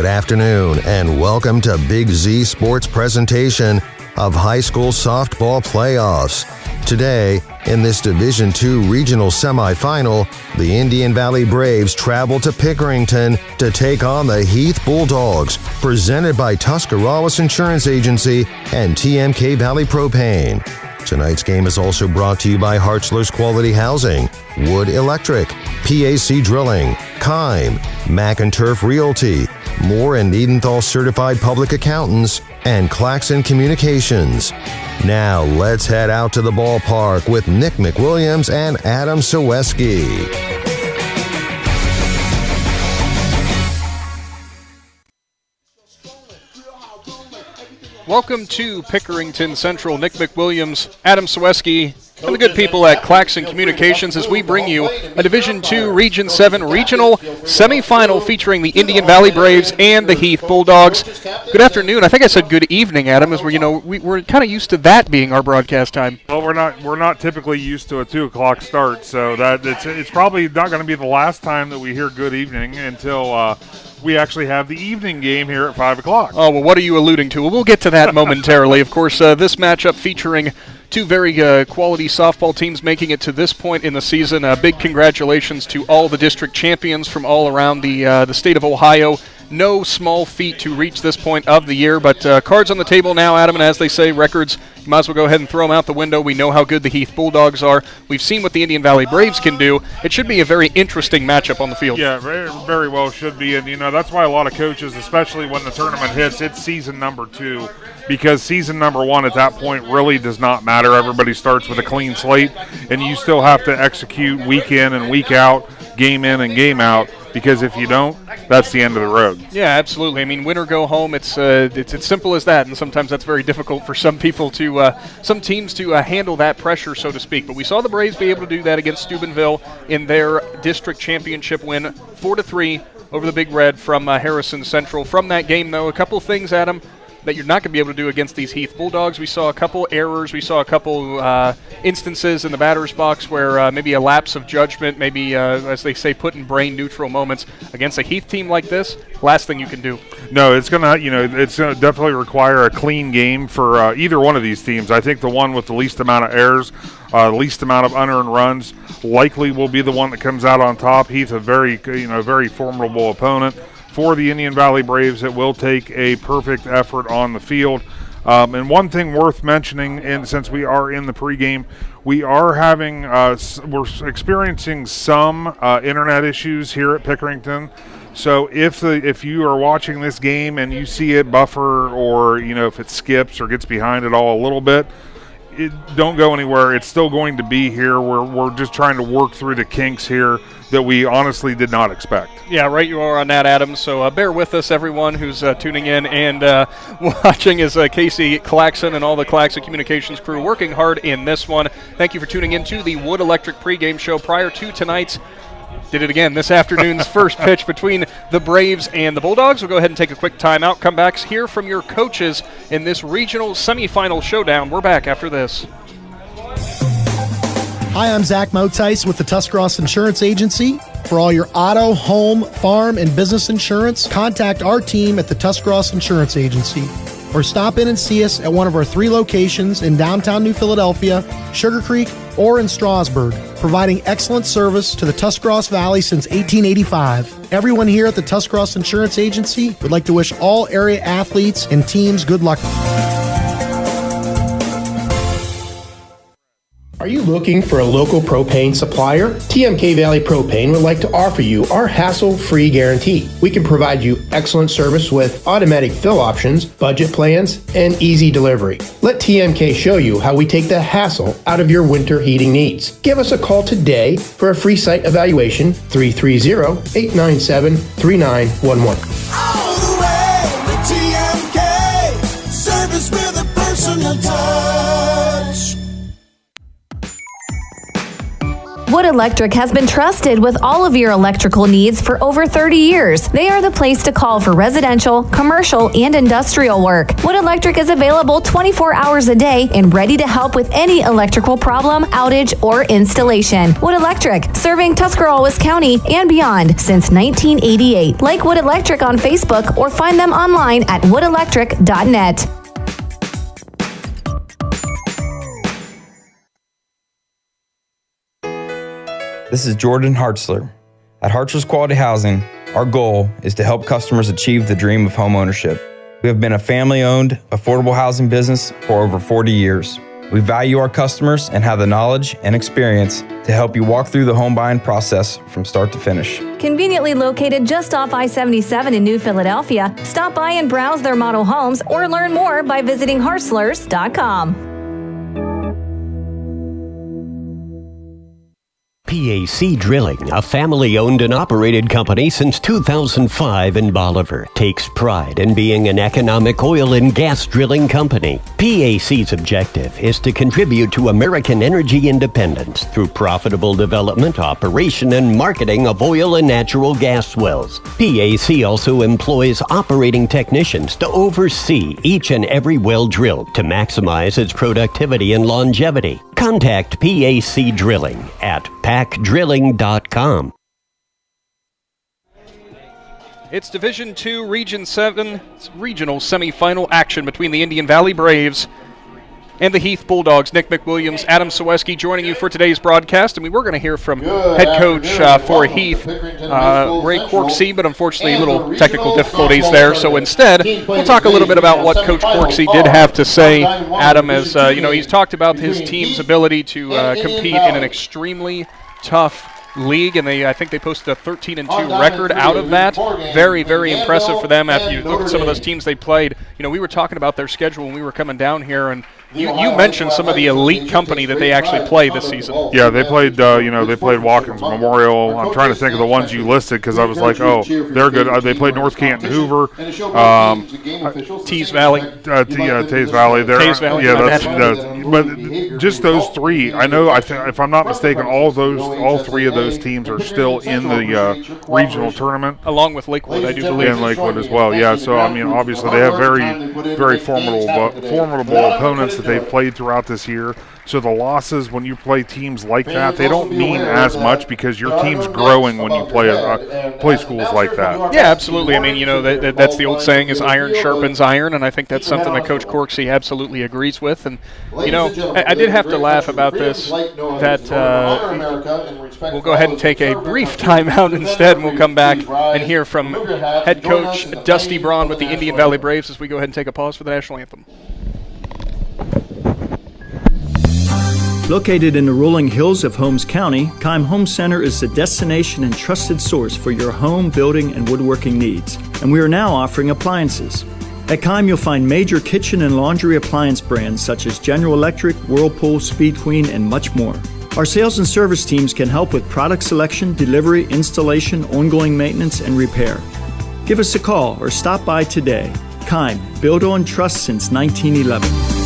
Good afternoon, and welcome to Big Z Sports presentation of high school softball playoffs. Today, in this Division II regional semifinal, the Indian Valley Braves travel to Pickerington to take on the Heath Bulldogs, presented by Tuscarawas Insurance Agency and TMK Valley Propane. Tonight's game is also brought to you by Hartzler's Quality Housing, Wood Electric, PAC Drilling, Kime, Mac and Turf Realty, Moore and Edenthal Certified Public Accountants, and Claxon Communications. Now let's head out to the ballpark with Nick McWilliams and Adam Saweski. Welcome to Pickerington Central. Nick McWilliams, Adam Saweski, and the good people at Claxon Communications as we bring you a Division II Region 7 regional semifinal featuring the Indian Valley Braves and the Heath Bulldogs. Good afternoon. I think I said good evening, Adam, as we're kind of used to that being our broadcast time. Well, we're not typically used to a 2 o'clock start, so that it's probably not going to be the last time that we hear good evening until we actually have the evening game here at 5 o'clock. Oh, well, what are you alluding to? Well, we'll get to that momentarily. Of course, this matchup featuring two very quality softball teams making it to this point in the season. Big congratulations to all the district champions from all around the state of Ohio. No small feat to reach this point of the year, but cards on the table now, Adam, and as they say, records, you might as well go ahead and throw them out the window. We know how good the Heath Bulldogs are. We've seen what the Indian Valley Braves can do. It should be a very interesting matchup on the field. Yeah, very, very well should be, and that's why a lot of coaches, especially when the tournament hits, it's season number 2, because season number 1 at that point really does not matter. Everybody starts with a clean slate, and you still have to execute week in and week out, game in and game out, because if you don't, that's the end of the road. Yeah, absolutely. I mean, win or go home. It's as simple as that, and sometimes that's very difficult for some people some teams to handle that pressure, so to speak. But we saw the Braves be able to do that against Steubenville in their district championship win, 4-3 over the Big Red from Harrison Central. From that game, though, a couple things, Adam, that you're not going to be able to do against these Heath Bulldogs. We saw a couple errors. We saw a couple instances in the batter's box where maybe a lapse of judgment, maybe, as they say, put in brain neutral moments. Against a Heath team like this, last thing you can do. No, it's going to definitely require a clean game for either one of these teams. I think the one with the least amount of errors, least amount of unearned runs, likely will be the one that comes out on top. Heath, a very formidable opponent. For the Indian Valley Braves, it will take a perfect effort on the field. And one thing worth mentioning, and since we are in the pregame, we are we're experiencing some internet issues here at Pickerington. So if you are watching this game and you see it buffer, or if it skips or gets behind it all a little bit, don't go anywhere. It's still going to be here. We're just trying to work through the kinks here that we honestly did not expect. Yeah, right you are on that, Adam. So bear with us, everyone who's tuning in and watching, as Casey Claxon and all the Claxon Communications crew working hard in this one. Thank you for tuning in to the Wood Electric pregame show prior to tonight's this afternoon's first pitch between the Braves and the Bulldogs. We'll go ahead and take a quick timeout. Come back, hear from your coaches in this regional semifinal showdown. We're back after this. Hi, I'm Zach Motice with the Tuscarawas Insurance Agency. For all your auto, home, farm, and business insurance, contact our team at the Tuscarawas Insurance Agency. Or stop in and see us at one of our 3 locations in downtown New Philadelphia, Sugar Creek, or in Strasburg, providing excellent service to the Tuscarawas Valley since 1885. Everyone here at the Tuscarawas Insurance Agency would like to wish all area athletes and teams good luck. Are you looking for a local propane supplier? TMK Valley Propane would like to offer you our hassle-free guarantee. We can provide you excellent service with automatic fill options, budget plans, and easy delivery. Let TMK show you how we take the hassle out of your winter heating needs. Give us a call today for a free site evaluation, 330-897-3911. All the way with TMK, service with a personal touch. Wood Electric has been trusted with all of your electrical needs for over 30 years. They are the place to call for residential, commercial, and industrial work. Wood Electric is available 24 hours a day and ready to help with any electrical problem, outage, or installation. Wood Electric, serving Tuscarawas County and beyond since 1988. Like Wood Electric on Facebook or find them online at woodelectric.net. This is Jordan Hartzler. At Hartzler's Quality Housing, our goal is to help customers achieve the dream of home ownership. We have been a family-owned, affordable housing business for over 40 years. We value our customers and have the knowledge and experience to help you walk through the home buying process from start to finish. Conveniently located just off I-77 in New Philadelphia, stop by and browse their model homes or learn more by visiting hartzlers.com. PAC Drilling, a family-owned and operated company since 2005 in Bolivar, takes pride in being an economic oil and gas drilling company. PAC's objective is to contribute to American energy independence through profitable development, operation, and marketing of oil and natural gas wells. PAC also employs operating technicians to oversee each and every well drilled to maximize its productivity and longevity. Contact PAC Drilling at pacdrilling.com. It's Division II Region 7 regional semifinal action between the Indian Valley Braves and the Heath Bulldogs. Nick McWilliams, Adam Soweski joining you for today's broadcast. And we were going to hear from head coach for Heath, Ray Corksey, but unfortunately a little technical difficulties there. So instead, we'll talk a little bit about what Coach Corksey did have to say. Adam, as he's talked about his team's ability to compete in an extremely tough league, and I think they posted a 13-2 record out of that. Very, very impressive for them. After you look at some of those teams they played, we were talking about their schedule when we were coming down here, and you mentioned some of the elite company that they actually play this season. Yeah, they played. They played Watkins Memorial. I'm trying to think of the ones you listed because I was like, oh, they're good. They played North Canton Hoover, Tees Valley. Tees Valley. Tees Valley. Yeah, but just those three. I know. If I'm not mistaken, all three of those teams are still in the regional tournament, along with Lakewood, I do believe. And Lakewood as well. Yeah. So I mean, obviously they have very, very formidable opponents that they've played throughout this year. So the losses, when you play teams like that, they don't mean as much because your team's growing when you play schools like that. Yeah, absolutely. I mean, that's the old saying is iron sharpens iron, and I think that's something that Coach Corksey absolutely agrees with. And, I did have to laugh about this, that we'll go ahead and take a brief timeout instead, and we'll come back and hear from head coach Dusty Braun with the Indian Valley Braves as we go ahead and take a pause for the national anthem. Located in the rolling hills of Holmes County, Keim Home Center is the destination and trusted source for your home, building, and woodworking needs. And we are now offering appliances. At Keim, you'll find major kitchen and laundry appliance brands such as General Electric, Whirlpool, Speed Queen, and much more. Our sales and service teams can help with product selection, delivery, installation, ongoing maintenance, and repair. Give us a call or stop by today. Keim, built on trust since 1911.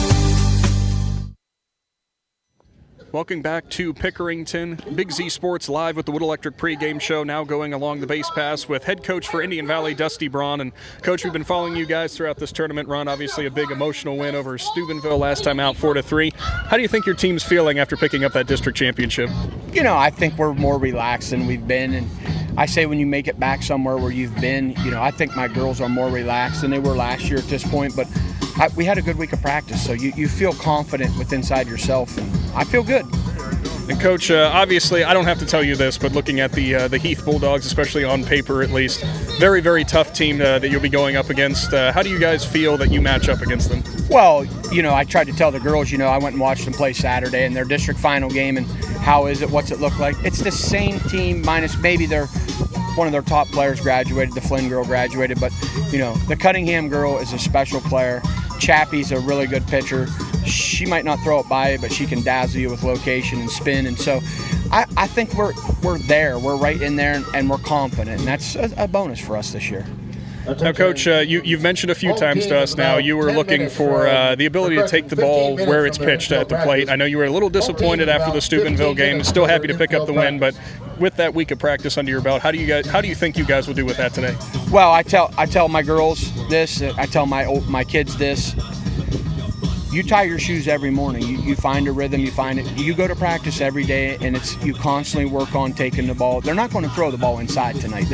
Welcome back to Pickerington. Big Z Sports live with the Wood Electric pregame show, now going along the base pass with head coach for Indian Valley, Dusty Braun. And, Coach, we've been following you guys throughout this tournament run. Obviously a big emotional win over Steubenville last time out, 4-3. How do you think your team's feeling after picking up that district championship? I think we're more relaxed than we've been. And I say when you make it back somewhere where you've been, I think my girls are more relaxed than they were last year at this point. But we had a good week of practice, so you feel confident with inside yourself, and I feel good. And Coach, obviously, I don't have to tell you this, but looking at the Heath Bulldogs, especially on paper at least, very, very tough team that you'll be going up against. How do you guys feel that you match up against them? Well, I tried to tell the girls, I went and watched them play Saturday in their district final game, and how is it, what's it look like? It's the same team minus maybe one of their top players graduated, the Flynn girl graduated, but, the Cunningham girl is a special player. Chappie's a really good pitcher. She might not throw it by you, but she can dazzle you with location and spin. And so I think we're there. We're right in there, and we're confident. And that's a bonus for us this year. Now, Coach, you've mentioned a few times to us now you were looking for the ability to take the ball where it's pitched at the plate. I know you were a little disappointed after the Steubenville game. Still happy to pick up the win, but with that week of practice under your belt, how do you think you guys will do with that today? Well, I tell my girls this. I tell my kids this. You tie your shoes every morning. You find a rhythm. You find it. You go to practice every day, and you constantly work on taking the ball. They're not going to throw the ball inside tonight.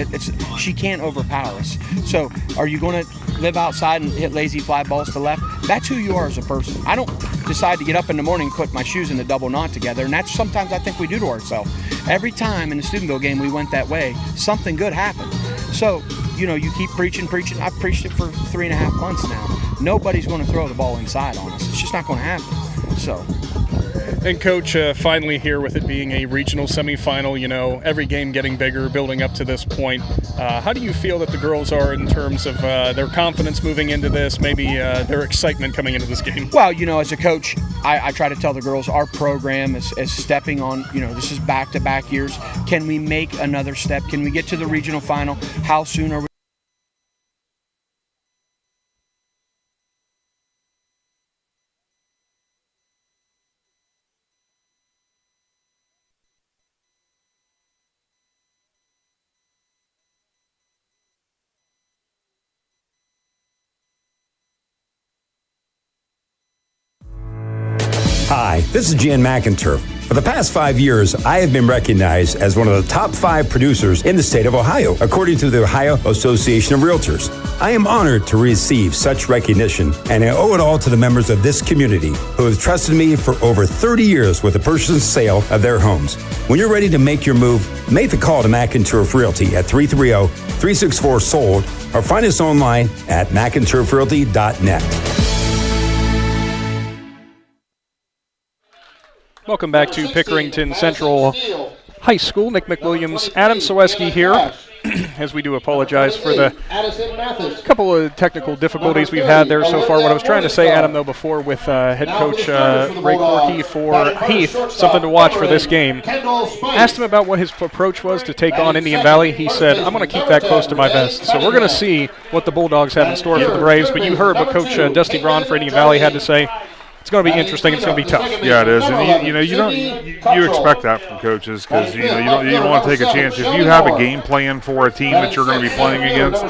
She can't overpower us. So, are you going to live outside and hit lazy fly balls to left? That's who you are as a person. I don't decide to get up in the morning and put my shoes in a double knot together, and that's sometimes I think we do to ourselves. Every time in the Steubenville game we went that way, something good happened. So, you keep preaching. I've preached it for 3.5 months now. Nobody's going to throw the ball inside on us. It's just not going to happen. So. And Coach, finally here with it being a regional semifinal, every game getting bigger, building up to this point. How do you feel that the girls are in terms of their confidence moving into this, maybe their excitement coming into this game? Well, as a coach, I try to tell the girls our program is stepping on, this is back-to-back years. Can we make another step? Can we get to the regional final? How soon are we? Hi, this is Jan McInturf. For the past 5 years, I have been recognized as one of the top 5 producers in the state of Ohio, according to the Ohio Association of Realtors. I am honored to receive such recognition, and I owe it all to the members of this community who have trusted me for over 30 years with the purchase and sale of their homes. When you're ready to make your move, make the call to McInturf Realty at 330-364-SOLD or find us online at McInturfRealty.net. Welcome back to Pickerington Central High School. Nick McWilliams, Adam Soweski here, as we do apologize for the couple of technical difficulties we've had there so far. What I was trying to say, Adam, though, before with head coach Ray Corky for Heath, something to watch for this game. Asked him about what his approach was to take on Indian Valley. He said, I'm going to keep that close to my vest. So we're going to see what the Bulldogs have in store for the Braves. But you heard what Coach Dusty Braun for Indian Valley had to say. It's going to be interesting. It's going to be tough. Yeah, it is. And you expect that from coaches because you don't want to take a chance. If you have a game plan for a team that you're going to be playing against,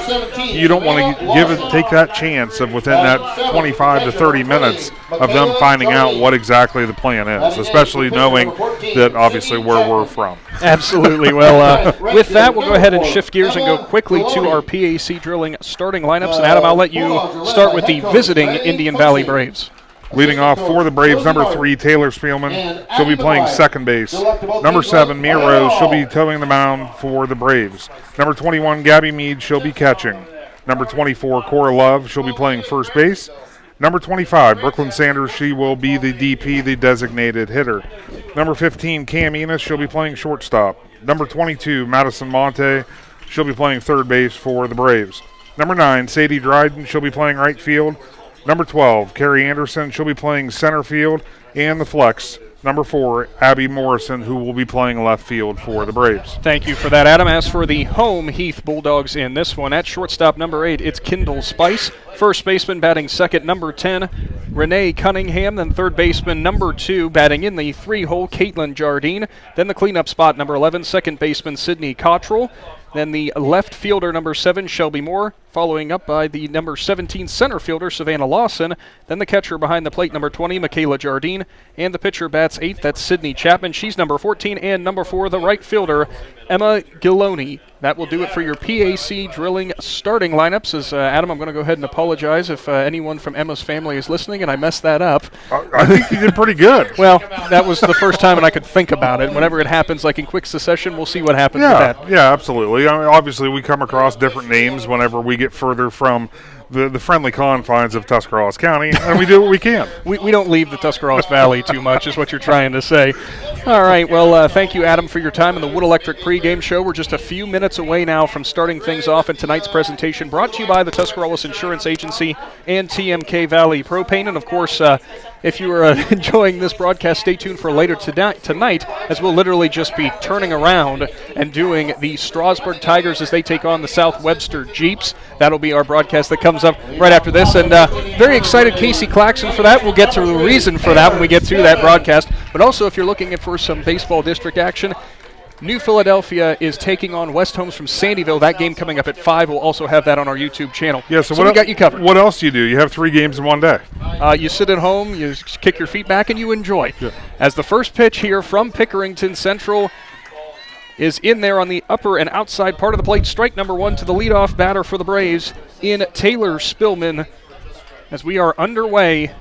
you don't want to take that chance of within that 25 to 30 minutes of them finding out what exactly the plan is, especially knowing that obviously where we're from. Absolutely. Well, with that, we'll go ahead and shift gears and go quickly to our PAC drilling starting lineups. And Adam, I'll let you start with the visiting Indian Valley Braves. Leading off for the Braves, number 3, Taylor Spielman. She'll be playing second base. Number 7, Mia Rose. She'll be towing the mound for the Braves. Number 21, Gabby Mead. She'll be catching. Number 24, Cora Love. She'll be playing first base. Number 25, Brooklyn Sanders. She will be the DP, the designated hitter. Number 15, Cam Enos. She'll be playing shortstop. Number 22, Madison Monte. She'll be playing third base for the Braves. Number 9, Sadie Dryden. She'll be playing right field. Number 12, Carrie Anderson. She'll be playing center field and the flex. Number 4, Abby Morrison, who will be playing left field for the Braves. Thank you for that, Adam. As for the home Heath Bulldogs in this one, at shortstop, number 8, it's Kendall Spice. First baseman batting second, number 10, Renee Cunningham. Then third baseman, number 2, batting in the 3-hole, Caitlin Jardine. Then the cleanup spot, number 11, second baseman, Sydney Cottrell. Then the left fielder, number 7, Shelby Moore, following up by the number 17 center fielder, Savannah Lawson. Then the catcher behind the plate, number 20, Michaela Jardine. And the pitcher bats 8th, that's Sydney Chapman. She's number 14. And number 4, the right fielder, Emma Giloni. That will do it for your PAC drilling starting lineups. As Adam, I'm going to go ahead and apologize if anyone from Emma's family is listening and I messed that up. I think you did pretty good. Well, that was the first time and I could think about it. Whenever it happens, like in quick succession, we'll see what happens with that. Yeah, absolutely. I mean, obviously, we come across different names whenever we get further from the friendly confines of Tuscarawas County, and we do what we can. We don't leave the Tuscarawas Valley too much, is what you're trying to say. All right, well, thank you, Adam, for your time in the Wood Electric pregame show. We're just a few minutes away now from starting things off in tonight's presentation, brought to you by the Tuscarawas Insurance Agency and TMK Valley Propane. And, of course, if you are enjoying this broadcast, stay tuned for later tonight, as we'll literally just be turning around and doing the Strasburg Tigers as they take on the South Webster Jeeps. That'll be our broadcast that comes up right after this. And very excited, Casey Claxon, for that. We'll get to the reason for that when we get to that broadcast. But also, if you're looking for some baseball district action, New Philadelphia is taking on West Holmes from Sandyville. That game coming up at 5. We'll also have that on our YouTube channel. Yeah, so we got you covered. What else do you do? You have 3 games in one day. You sit at home, you kick your feet back, and you enjoy. Yeah. As the first pitch here from Pickerington Central is in there on the upper and outside part of the plate. Strike number 1 to the leadoff batter for the Braves in Taylor Spillman. As we are underway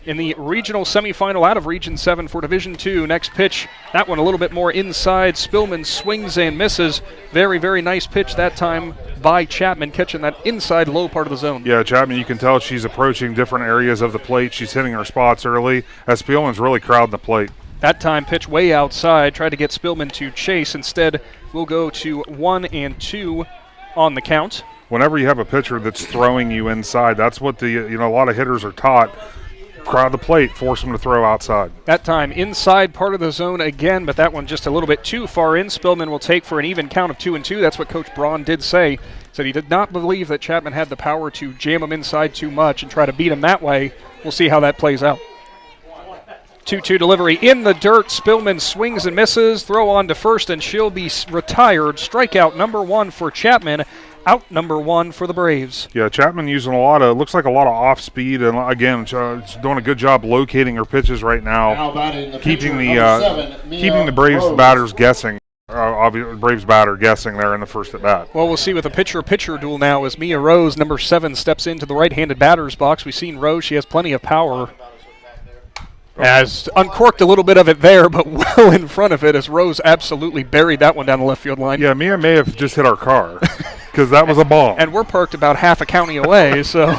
in the regional semifinal out of Region 7 for Division 2. Next pitch, that one a little bit more inside. Spillman swings and misses. Very, very nice pitch that time by Chapman, catching that inside low part of the zone. Yeah, Chapman, you can tell she's approaching different areas of the plate. She's hitting her spots early as Spillman's really crowding the plate. That time, pitch way outside. Tried to get Spillman to chase. Instead, we'll go to 1-2 on the count. Whenever you have a pitcher that's throwing you inside, that's what a lot of hitters are taught. Crowd the plate, force them to throw outside. That time inside part of the zone again, but that one just a little bit too far in. Spillman will take for an even count of 2-2. That's what Coach Braun did say. Said he did not believe that Chapman had the power to jam him inside too much and try to beat him that way. We'll see how that plays out. 2-2 delivery in the dirt. Spillman swings and misses. Throw on to first, and she'll be retired. Strikeout number 1 for Chapman. Out number 1 for the Braves. Yeah, Chapman using looks like a lot of off speed, and again, she's doing a good job locating her pitches right now, keeping the Braves batters guessing. Braves batter guessing there in the first at bat. Well, we'll see with a pitcher duel now as Mia Rose, number 7, steps into the right-handed batter's box. We've seen Rose; she has plenty of power. Has uncorked a little bit of it there, but well in front of it as Rose absolutely buried that one down the left field line. Yeah, Mia may have just hit our car because that was a bomb. And we're parked about half a county away, so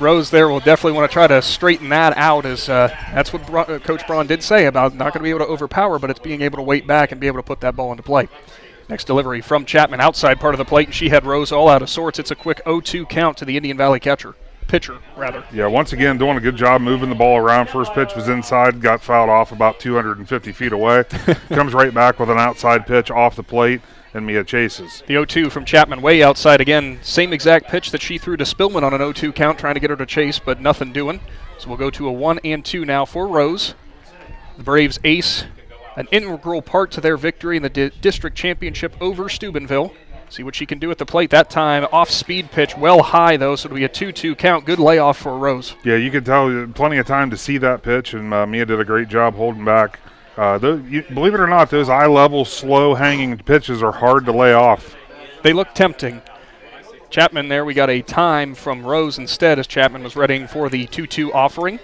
Rose there will definitely want to try to straighten that out as that's what Coach Braun did say about not going to be able to overpower, but it's being able to wait back and be able to put that ball into play. Next delivery from Chapman outside part of the plate, and she had Rose all out of sorts. It's a quick 0-2 count to the Indian Valley pitcher. Yeah, once again, doing a good job moving the ball around. First pitch was inside, got fouled off about 250 feet away. Comes right back with an outside pitch off the plate, and Mia chases. The 0-2 from Chapman way outside again. Same exact pitch that she threw to Spillman on an 0-2 count, trying to get her to chase, but nothing doing. So we'll go to a 1-2 now for Rose. The Braves ace, an integral part to their victory in the district championship over Steubenville. See what she can do at the plate. That time, off-speed pitch, well high, though, so it'll be a 2-2 count. Good layoff for Rose. Yeah, you could tell plenty of time to see that pitch, and Mia did a great job holding back. Believe it or not, those eye-level, slow-hanging pitches are hard to lay off. They look tempting. Chapman there, we got a time from Rose instead as Chapman was readying for the 2-2 offering.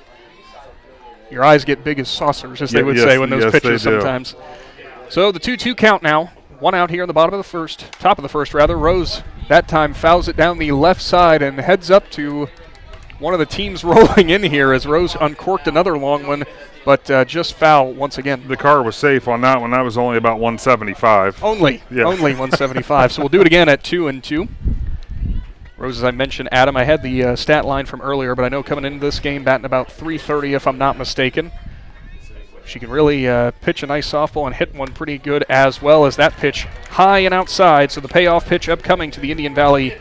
Your eyes get big as saucers, as they would say when those pitches sometimes. So the 2-2 count now. 1 out here in the top of the first. Rose that time fouls it down the left side and heads up to one of the teams rolling in here as Rose uncorked another long one, but just foul once again. The car was safe on that one. That was only about 175. Only 175. So we'll do it again at 2-2. Rose, as I mentioned, Adam, I had the stat line from earlier, but I know coming into this game batting about .330 if I'm not mistaken. She can really pitch a nice softball and hit one pretty good as well as that pitch high and outside. So the payoff pitch upcoming to the Indian Valley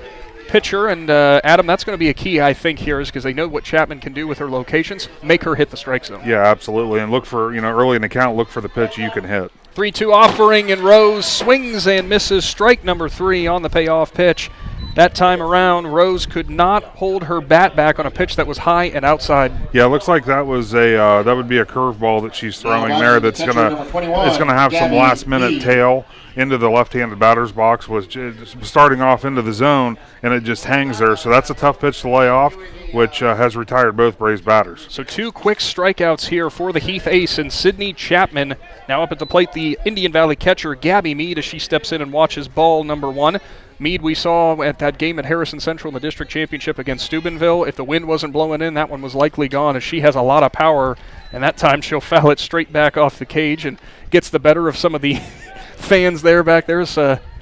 pitcher. And Adam, that's going to be a key, I think, here is because they know what Chapman can do with her locations. Make her hit the strike zone. Yeah, absolutely. And look for, early in the count, look for the pitch you can hit. 3-2 offering, and Rose swings and misses. Strike number 3 on the payoff pitch. That time around, Rose could not hold her bat back on a pitch that was high and outside. Yeah, it looks like that was that would be a curveball that she's throwing there. That's gonna have some last minute tail into the left-handed batter's box. Was starting off into the zone, and it just hangs there. So that's a tough pitch to lay off, which has retired both Braves batters. So 2 quick strikeouts here for the Heath ace and Sydney Chapman. Now up at the plate, the Indian Valley catcher Gabby Mead as she steps in and watches ball number 1. Mead we saw at that game at Harrison Central in the district championship against Steubenville. If the wind wasn't blowing in, that one was likely gone as she has a lot of power, and that time she'll foul it straight back off the cage and gets the better of some of the fans there back there.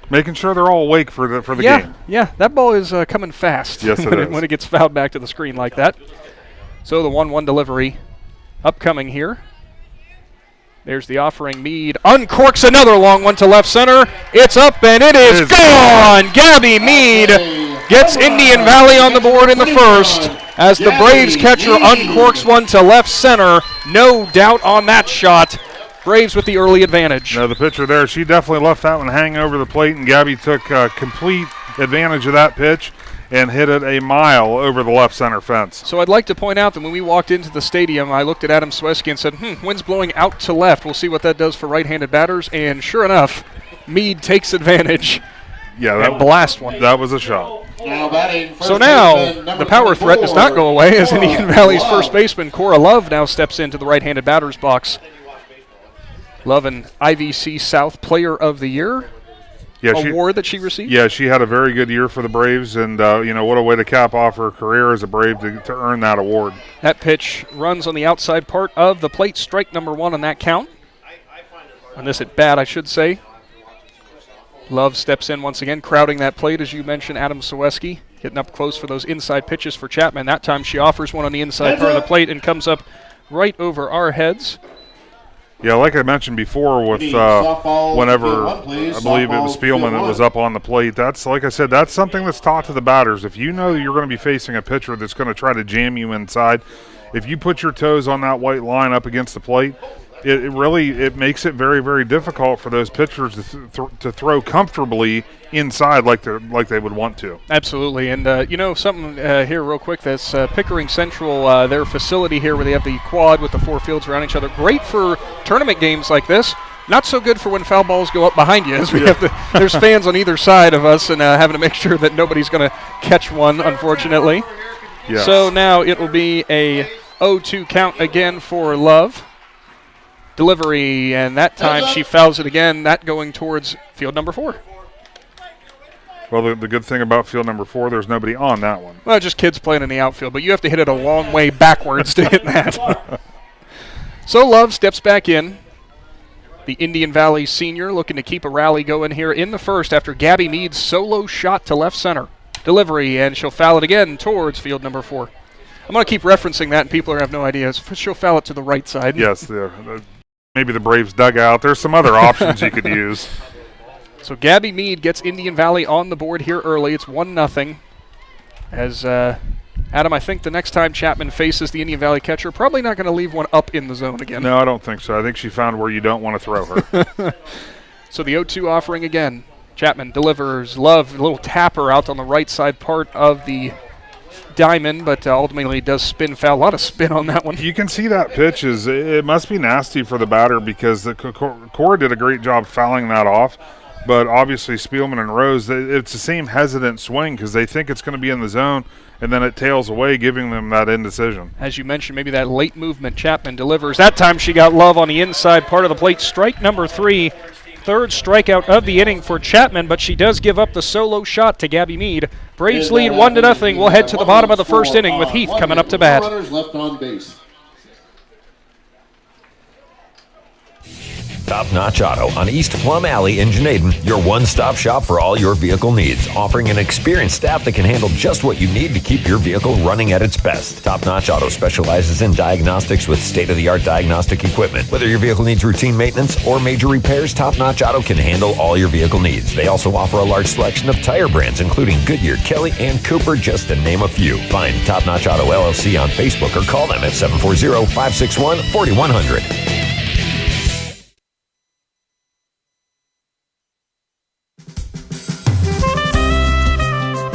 Making sure they're all awake for the game. Yeah, that ball is coming fast. Yes, it is. When it gets fouled back to the screen like that. So the 1-1 delivery upcoming here. There's the offering. Mead uncorks another long one to left center. It's up and it is gone. Gabby Mead gets Indian Valley on the board in the first as the Braves catcher uncorks one to left center. No doubt on that shot. Braves with the early advantage. No, the pitcher there, she definitely left that one hang over the plate, and Gabby took complete advantage of that pitch and hit it a mile over the left center fence. So I'd like to point out that when we walked into the stadium, I looked at Adam Sweski and said, wind's blowing out to left. We'll see what that does for right-handed batters. And sure enough, Mead takes advantage. Yeah, that blast one. That was a shot. So now the power threat does not go away as Indian Valley's first baseman, Cora Love, now steps into the right-handed batter's box. Love, an IVC South Player of the Year award that she received. Yeah, she had a very good year for the Braves, and what a way to cap off her career as a Brave to earn that award. That pitch runs on the outside part of the plate, strike number 1 on that count. On this at bat, I should say. Love steps in once again, crowding that plate, as you mentioned, Adam Sweski, getting up close for those inside pitches for Chapman. That time she offers one on the inside part of the plate and comes up right over our heads. Yeah, like I mentioned before with whenever I believe it was Spielman that was up on the plate, that's, like I said, that's something that's taught to the batters. If you know you're going to be facing a pitcher that's going to try to jam you inside, if you put your toes on that white line up against the plate, it really makes it very, very difficult for those pitchers to throw comfortably inside like they would want to. Absolutely, and something here real quick. That's Pickering Central, their facility here where they have the quad with the 4 fields around each other. Great for tournament games like this. Not so good for when foul balls go up behind you, as we have there's fans on either side of us and having to make sure that nobody's going to catch one, unfortunately. Yes. So now it will be a 0-2 count again for Love. Delivery, and that time she fouls it again, that going towards field number 4. Well, the good thing about field number 4, there's nobody on that one. Well, just kids playing in the outfield, but you have to hit it a long way backwards to hit that. So Love steps back in. The Indian Valley senior looking to keep a rally going here in the first after Gabby Mead's solo shot to left center. Delivery, and she'll foul it again towards field number 4. I'm going to keep referencing that, and people have no idea. She'll foul it to the right side. Yes, maybe the Braves dugout. There's some other options you could use. So Gabby Mead gets Indian Valley on the board here early. It's 1-0. As Adam, I think the next time Chapman faces the Indian Valley catcher, probably not going to leave one up in the zone again. No, I don't think so. I think she found where you don't want to throw her. So the 0-2 offering again. Chapman delivers. Love, a little tapper out on the right side part of the diamond, but ultimately does spin foul. A lot of spin on that one. You can see that pitch it must be nasty for the batter because the Cora did a great job fouling that off, but obviously Spielman and Rose, it's the same hesitant swing because they think it's going to be in the zone, and then it tails away, giving them that indecision. As you mentioned, maybe that late movement. Chapman delivers. That time she got Love on the inside part of the plate. Strike number 3. Third strikeout of the inning for Chapman, but she does give up the solo shot to Gabby Mead. Braves lead 1-0. We'll head to the bottom of the first inning with Heath coming up to bat. Left on base. Top Notch Auto on East Plum Alley in Janaden, your one-stop shop for all your vehicle needs, offering an experienced staff that can handle just what you need to keep your vehicle running at its best. Top Notch Auto specializes in diagnostics with state-of-the-art diagnostic equipment. Whether your vehicle needs routine maintenance or major repairs, Top Notch Auto can handle all your vehicle needs. They also offer a large selection of tire brands, including Goodyear, Kelly, and Cooper, just to name a few. Find Top Notch Auto LLC on Facebook or call them at 740-561-4100.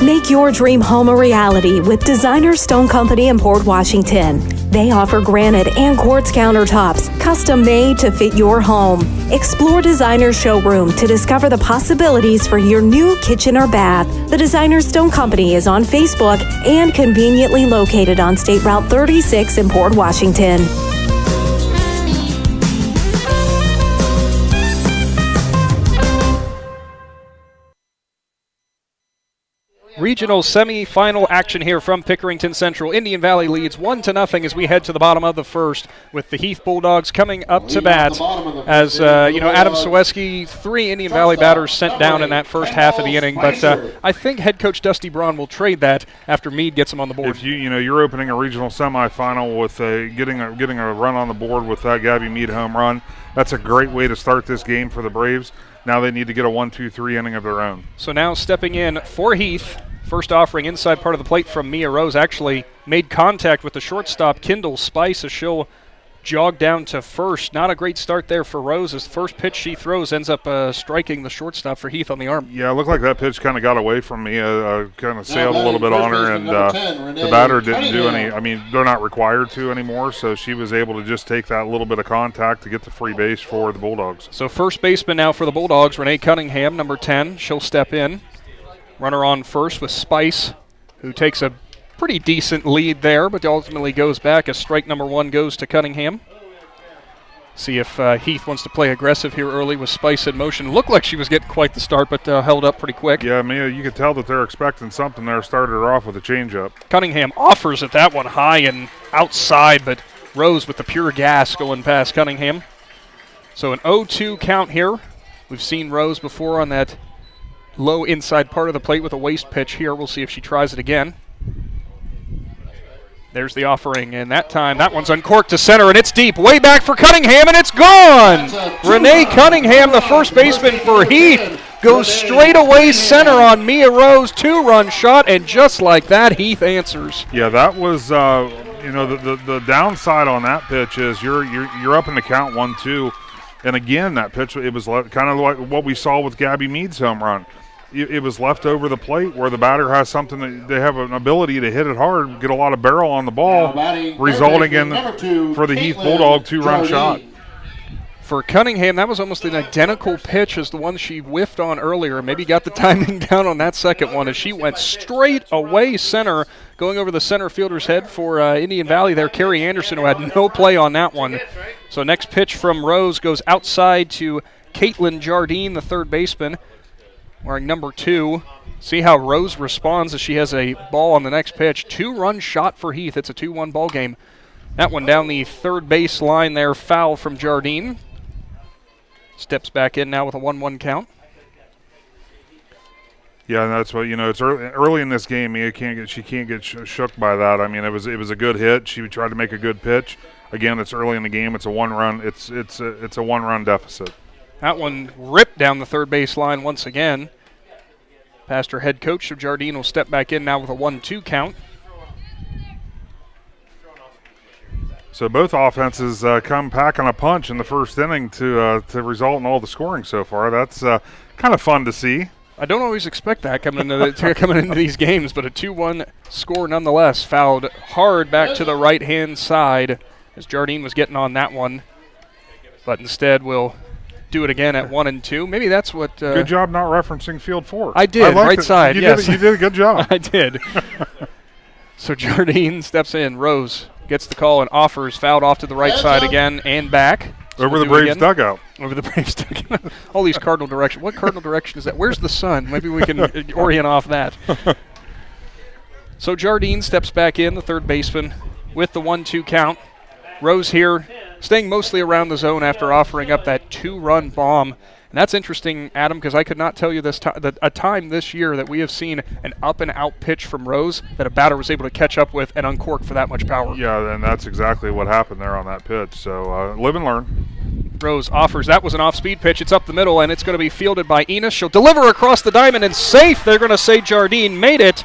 Make your dream home a reality with Designer Stone Company in Port Washington. They offer granite and quartz countertops, custom made to fit your home. Explore Designer's showroom to discover the possibilities for your new kitchen or bath. The Designer Stone Company is on Facebook and conveniently located on State Route 36 in Port Washington. regional semifinal action here from Pickerington Central. Indian Valley leads 1-0 as we head to the bottom of the first, with the Heath Bulldogs coming up to bat. As Adam Soweski, 3 Indian Valley batters sent down in that first half of the inning, but I think head coach Dusty Braun will trade that after Meade gets him on the board. If you're opening a regional semifinal with getting a run on the board with that Gabby Meade home run, that's a great way to start this game for the Braves. Now they need to get a 1-2-3 inning of their own. So now stepping in for Heath, first offering inside part of the plate from Mia Rose, actually made contact with the shortstop Kendall Spice as she'll jog down to first. Not a great start there for Rose, as the first pitch she throws ends up striking the shortstop for Heath on the arm. Yeah, it looked like that pitch kind of got away from me, kind of sailed a little bit on her, and the batter didn't do any. I mean, they're not required to anymore, so she was able to just take that little bit of contact to get the free base for the Bulldogs. So first baseman now for the Bulldogs, Renee Cunningham, number 10. She'll step in. Runner on first with Spice, who takes a pretty decent lead there, but ultimately goes back as strike number 1 goes to Cunningham. See if Heath wants to play aggressive here early with Spice in motion. Looked like she was getting quite the start, but held up pretty quick. Yeah, Mia, you could tell that they're expecting something there. Started her off with a changeup. Cunningham offers at that one high and outside, but Rose with the pure gas going past Cunningham. So an 0-2 count here. We've seen Rose before on that low inside part of the plate with a waist pitch here. We'll see if she tries it again. There's the offering, and that time that one's uncorked to center, and it's deep, way back for Cunningham, and it's gone! Renee Cunningham, the first baseman for Heath, goes straight away center on Mia Rose, 2-run shot, and just like that, Heath answers. Yeah, that was, the downside on that pitch is you're up in the count 1-2, and again, that pitch, it was kind of like what we saw with Gabby Meade's home run. It was left over the plate where the batter has something that they have an ability to hit it hard, get a lot of barrel on the ball, resulting in, for the Heath Bulldog, 2-run shot. For Cunningham, that was almost an identical pitch as the one she whiffed on earlier. Maybe got the timing down on that second one as she went straight away center, going over the center fielder's head for Indian Valley there. Carrie Anderson, who had no play on that one. So next pitch from Rose goes outside to Caitlin Jardine, the third baseman, wearing number 2. See how Rose responds as she has a ball on the next pitch. 2-run shot for Heath. It's a 2-1 ball game. That one down the third base line there, foul from Jardine. Steps back in now with a 1-1 count. Yeah, and that's what, it's early in this game. She can't get shook by that. I mean, it was a good hit. She tried to make a good pitch. Again, it's early in the game. It's a 1-run. It's a 1-run deficit. That one ripped down the third base line once again. Past her head coach, so Jardine will step back in now with a 1-2 count. So both offenses come packing a punch in the first inning to result in all the scoring so far. That's kind of fun to see. I don't always expect that coming into these games, but a 2-1 score nonetheless. Fouled hard back to the right-hand side as Jardine was getting on that one, but instead will do it again at 1-2. Maybe that's what. Good job not referencing field 4. I did, right side. Yes, you did a good job. I did. So Jardine steps in. Rose gets the call and offers, fouled off to the right side again and back. So over the Braves dugout. Over the Braves dugout. All these cardinal directions. What cardinal direction is that? Where's the sun? Maybe we can orient off that. So Jardine steps back in, the third baseman, with the 1-2 count. Rose here staying mostly around the zone after offering up that 2-run bomb. And that's interesting, Adam, because I could not tell you a time this year that we have seen an up-and-out pitch from Rose that a batter was able to catch up with and uncork for that much power. Yeah, and that's exactly what happened there on that pitch. So live and learn. Rose offers. That was an off-speed pitch. It's up the middle, and it's going to be fielded by Enos. She'll deliver across the diamond and safe. They're going to say Jardine made it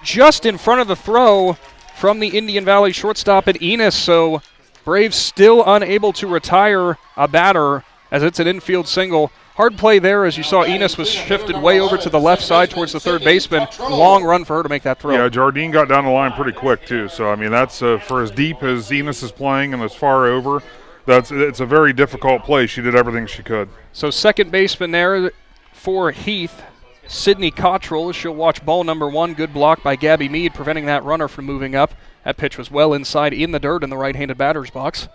just in front of the throw from the Indian Valley shortstop at Enos. So Braves still unable to retire a batter as it's an infield single. Hard play there as you saw Enos was shifted way over to the left side towards the third baseman. Long run for her to make that throw. Yeah, Jardine got down the line pretty quick too. So, I mean, that's for as deep as Enos is playing and as far over, it's a very difficult play. She did everything she could. So second baseman there for Heath, Sydney Cottrell. She'll watch ball number 1. Good block by Gabby Meade, preventing that runner from moving up. That pitch was well inside in the dirt in the right-handed batter's box.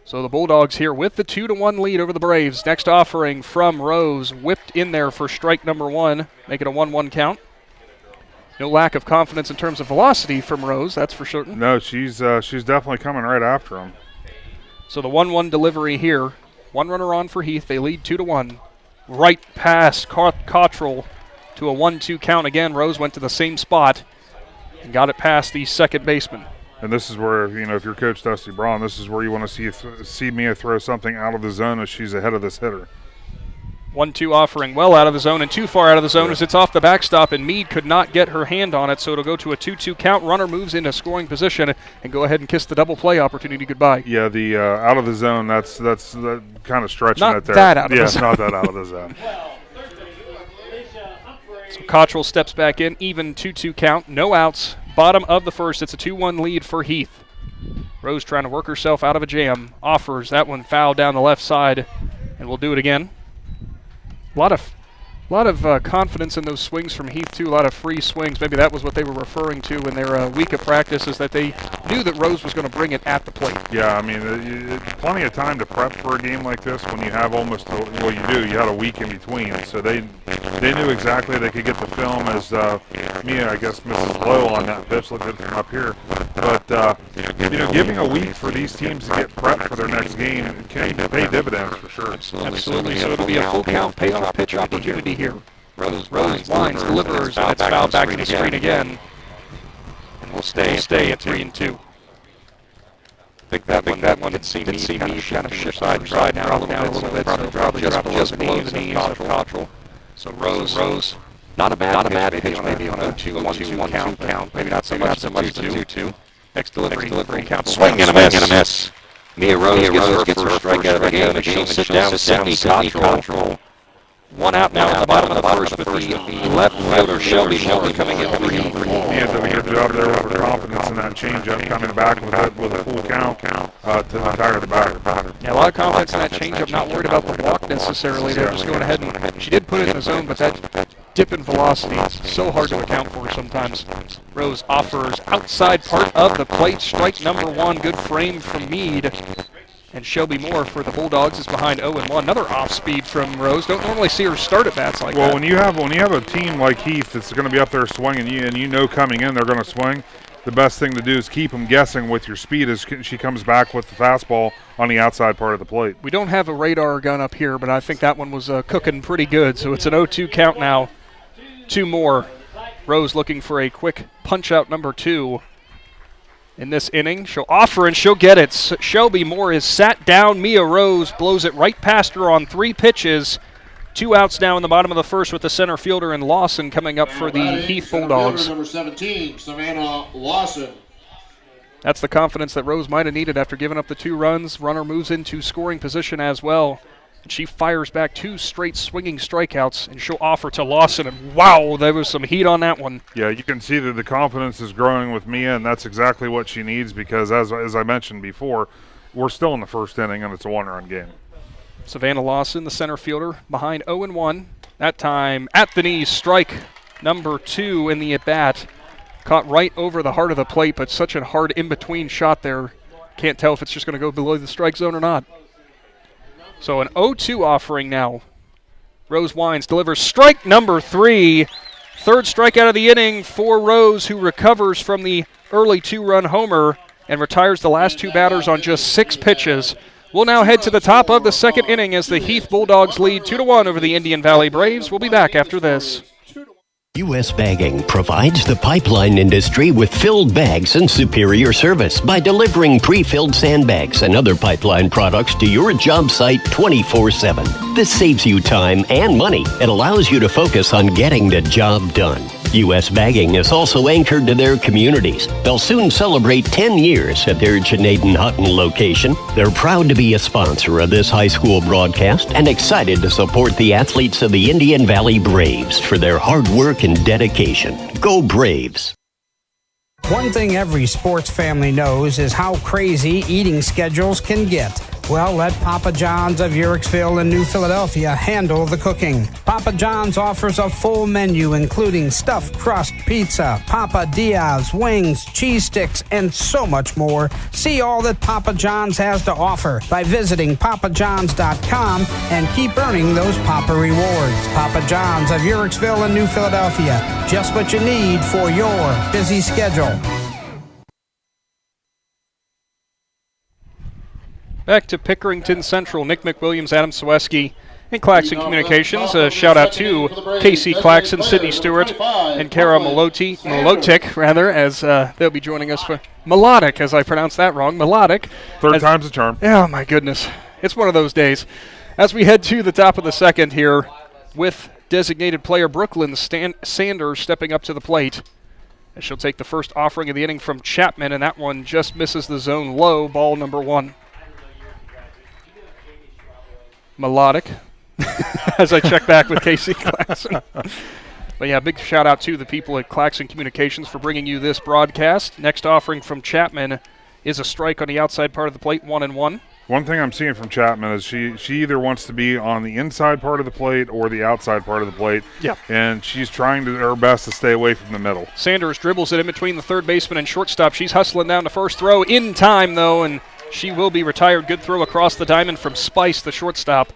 So the Bulldogs here with the 2-1 lead over the Braves. Next offering from Rose, whipped in there for strike number 1, make it a 1-1 count. No lack of confidence in terms of velocity from Rose, that's for certain. No, she's definitely coming right after him. So the 1-1 delivery here. One runner on for Heath. They lead 2-1. Right past Cottrell to a 1-2 count again. Rose went to the same spot and got it past the second baseman. And this is where, if you're Coach Dusty Braun, this is where you want to see Mia throw something out of the zone as she's ahead of this hitter. 1-2 offering well out of the zone and too far out of the zone as it's off the backstop, and Meade could not get her hand on it, so it'll go to a 2-2 count. Runner moves into scoring position and go ahead and kiss the double play opportunity goodbye. Yeah, the out of the zone, that's kind of stretching not it there. That out of the zone. Not that out of the zone. So Cottrell steps back in, even 2-2 count, no outs. Bottom of the first, it's a 2-1 lead for Heath. Rose trying to work herself out of a jam. Offers that one foul down the left side, and we'll do it again. A lot of confidence in those swings from Heath, too. A lot of free swings. Maybe that was what they were referring to in their week of practice, is that they knew that Rose was going to bring it at the plate. Yeah, I mean, plenty of time to prep for a game like this when you have almost, well, you do. You had a week in between. So they knew exactly they could get the film as Mia, I guess, misses low on that pitch. Look at it from up here. But, giving a week for these teams to get prepped for their next game can pay dividends for sure. Absolutely. So it'll be a full count payoff pitch opportunity here. Rose winds, delivers, that's fouled back to the screen again. And we'll stay at 3-2. I think that one did see me kind of shift side now a little bit. Probably just below the knees of Cottrell. So Rose, not a bad pitch, maybe on a 1-2 count. Maybe not so much as a 2-2. Next delivery count. Swing and a miss. Mia Rose gets her first strikeout of the game, and she'll sit down Sydney Cottrell. One out now at the bottom of the first with the left fielder Shelby coming in. Mia did a good job there with her confidence in that changeup, coming back with a full count to retire the batter. Yeah, a lot of confidence in that changeup, not worried about the walk necessarily. They're just going ahead and she did put it in the zone, but that dip in velocity is so hard to account for sometimes. Rose offers outside part of the plate, strike number 1, good frame from Meade. And Shelby Moore for the Bulldogs is behind 0-1. Another off-speed from Rose. Don't normally see her start at bats like that. Well, when you have a team like Heath that's going to be up there swinging, and coming in they're going to swing, the best thing to do is keep them guessing with your speed as she comes back with the fastball on the outside part of the plate. We don't have a radar gun up here, but I think that one was cooking pretty good. So it's an 0-2 count now. 2 more. Rose looking for a quick punch-out number 2. In this inning, she'll offer and she'll get it. Shelby Moore is sat down. Mia Rose blows it right past her on 3 pitches. 2 outs now in the bottom of the first with the center fielder and Lawson coming up for the Heath Bulldogs. Number 17, Savannah Lawson. That's the confidence that Rose might have needed after giving up the 2 runs. Runner moves into scoring position as well. And she fires back 2 straight swinging strikeouts, and she'll offer to Lawson. And wow, there was some heat on that one. Yeah, you can see that the confidence is growing with Mia, and that's exactly what she needs because, as I mentioned before, we're still in the first inning, and it's a 1-run game. Savannah Lawson, the center fielder, behind 0-1. That time at the knees, strike number 2 in the at-bat. Caught right over the heart of the plate, but such a hard in-between shot there. Can't tell if it's just going to go below the strike zone or not. So an 0-2 offering now. Rose winds, delivers strike number 3. Third strikeout of the inning for Rose, who recovers from the early 2-run homer and retires the last 2 batters on just 6 pitches. We'll now head to the top of the second inning as the Heath Bulldogs lead 2-1 over the Indian Valley Braves. We'll be back after this. U.S. Bagging provides the pipeline industry with filled bags and superior service by delivering pre-filled sandbags and other pipeline products to your job site 24/7. This saves you time and money. It allows you to focus on getting the job done. U.S. Bagging is also anchored to their communities. They'll soon celebrate 10 years at their Janaden-Hutton location. They're proud to be a sponsor of this high school broadcast and excited to support the athletes of the Indian Valley Braves for their hard work and dedication. Go Braves! One thing every sports family knows is how crazy eating schedules can get. Well, let Papa John's of Uricksville and New Philadelphia handle the cooking. Papa John's offers a full menu including stuffed crust pizza, Papa Diaz, wings, cheese sticks, and so much more. See all that Papa John's has to offer by visiting papajohns.com and keep earning those Papa rewards. Papa John's of Uricksville and New Philadelphia. Just what you need for your busy schedule. Back to Pickerington Central. Nick McWilliams, Adam Sweski, and Claxon Communications. A shout out to Casey Claxon, Sydney Stewart, and Kara Molotic, as they'll be joining us for Melodic, as I pronounced that wrong. Melodic. Third time's a charm. Oh, my goodness. It's one of those days. As we head to the top of the second here with designated player Brooklyn Sanders stepping up to the plate. And she'll take the first offering of the inning from Chapman, and that one just misses the zone low, ball number 1. Melodic, as I check back with Casey Claxon. But yeah, big shout out to the people at Claxon Communications for bringing you this broadcast. Next offering from Chapman is a strike on the outside part of the plate, 1-1. One thing I'm seeing from Chapman is she either wants to be on the inside part of the plate or the outside part of the plate. Yeah. And she's trying her best to stay away from the middle. Sanders dribbles it in between the third baseman and shortstop. She's hustling down to first, throw in time, though, and she will be retired. Good throw across the diamond from Spice, the shortstop.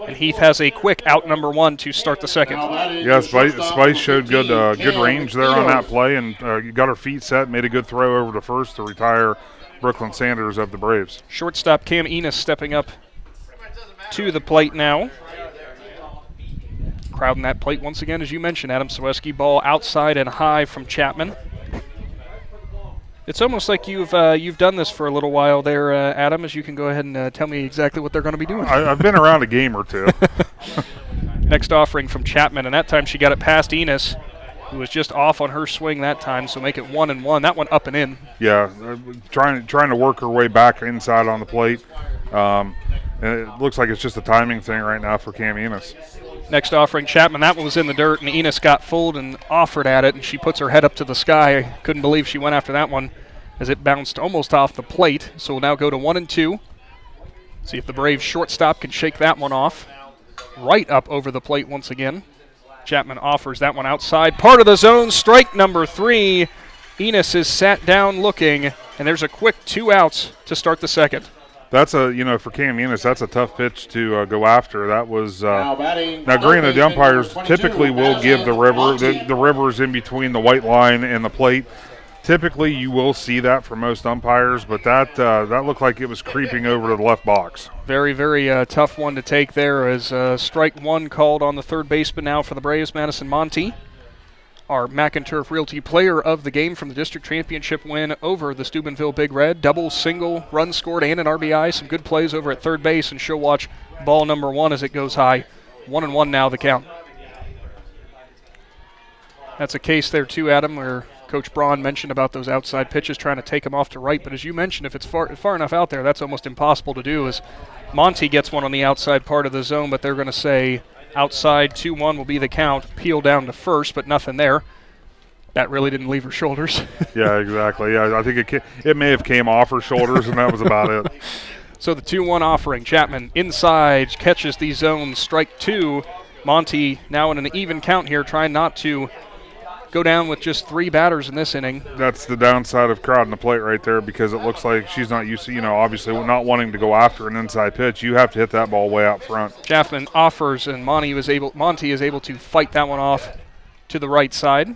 And Heath has a quick out number 1 to start the second. Yeah, Spice showed good range there on that play and got her feet set, made a good throw over to first to retire Brooklyn Sanders of the Braves. Shortstop Cam Enos stepping up to the plate now. Crowding that plate once again, as you mentioned, Adam Sweski. Ball outside and high from Chapman. It's almost like you've done this for a little while there, Adam, as you can go ahead and tell me exactly what they're going to be doing. I've been around a game or two. Next offering from Chapman, and that time she got it past Enos, who was just off on her swing that time, so make it 1-1. That one up and in. Yeah, trying to work her way back inside on the plate. And it looks like it's just a timing thing right now for Cam Enos. Next offering, Chapman. That one was in the dirt, and Enos got fooled and offered at it, and she puts her head up to the sky. I couldn't believe she went after that one as it bounced almost off the plate. So we'll now go to 1-2. See if the Braves shortstop can shake that one off. Right up over the plate once again. Chapman offers that one outside. Part of the zone, strike number 3. Enos is sat down looking, and there's a quick 2 outs to start the second. That's for Cam Enos, that's a tough pitch to go after. That was now granted, the umpires typically will give the rivers in between the white line and the plate. Typically, you will see that for most umpires, but that looked like it was creeping over to the left box. Very, very tough one to take there, as strike 1 called on the third baseman now for the Braves, Madison Monty. Our McInturf Realty player of the game from the district championship win over the Steubenville Big Red. Double, single, run scored, and an RBI. Some good plays over at third base, and she'll watch ball number 1 as it goes high. 1-1 now the count. That's a case there too, Adam, where Coach Braun mentioned about those outside pitches, trying to take them off to right. But as you mentioned, if it's far enough out there, that's almost impossible to do, as Monty gets one on the outside part of the zone, but they're going to say outside 2-1 will be the count. Peel down to first, but nothing there. That really didn't leave her shoulders. Yeah, exactly. Yeah, I think it may have came off her shoulders, and that was about it. So the 2-1 offering. Chapman inside, catches the zone, strike 2. Monty now in an even count here, trying not to go down with just 3 batters in this inning. That's the downside of crowding the plate right there, because it looks like she's not used to, obviously not wanting to go after an inside pitch. You have to hit that ball way out front. Chapman offers, and Monty is able to fight that one off to the right side.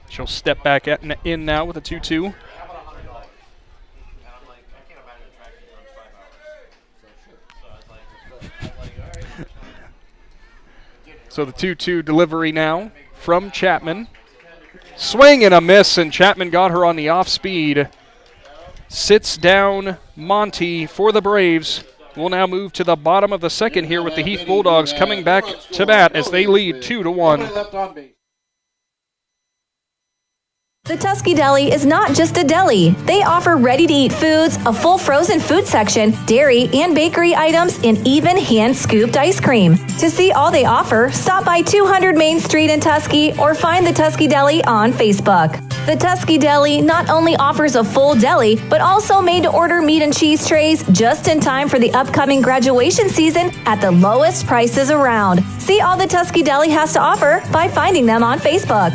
She'll step back in now with a 2-2. So the 2-2 delivery now from Chapman. Swing and a miss, and Chapman got her on the off speed. Sits down Monty for the Braves. We'll now move to the bottom of the second here with the Heath Bulldogs coming back to bat as they lead 2-1. The Tusky Deli is not just a deli. They offer ready-to-eat foods, a full frozen food section, dairy and bakery items, and even hand-scooped ice cream. To see all they offer, stop by 200 Main Street in Tusky or find the Tusky Deli on Facebook. The Tusky Deli not only offers a full deli, but also made-to-order meat and cheese trays just in time for the upcoming graduation season at the lowest prices around. See all the Tusky Deli has to offer by finding them on Facebook.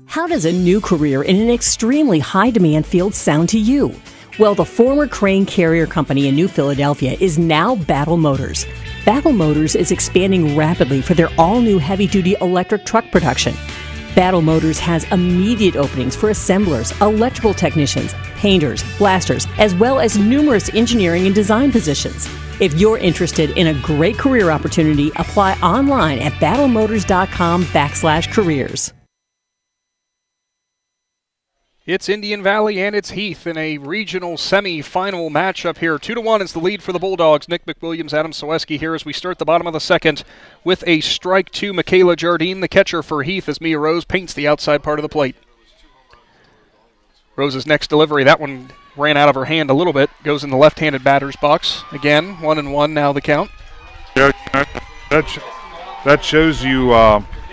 How does a new career in an extremely high-demand field sound to you? Well, the former Crane Carrier Company in New Philadelphia is now Battle Motors. Battle Motors is expanding rapidly for their all-new heavy-duty electric truck production. Battle Motors has immediate openings for assemblers, electrical technicians, painters, blasters, as well as numerous engineering and design positions. If you're interested in a great career opportunity, apply online at battlemotors.com/careers. It's Indian Valley and it's Heath in a regional semi-final matchup here. 2-1 is the lead for the Bulldogs. Nick McWilliams, Adam Soweski here as we start the bottom of the second with a strike to Michaela Jardine, the catcher for Heath, as Mia Rose paints the outside part of the plate. Rose's next delivery, that one ran out of her hand a little bit, goes in the left-handed batter's box. Again, 1-1 now the count. Yeah, that shows you...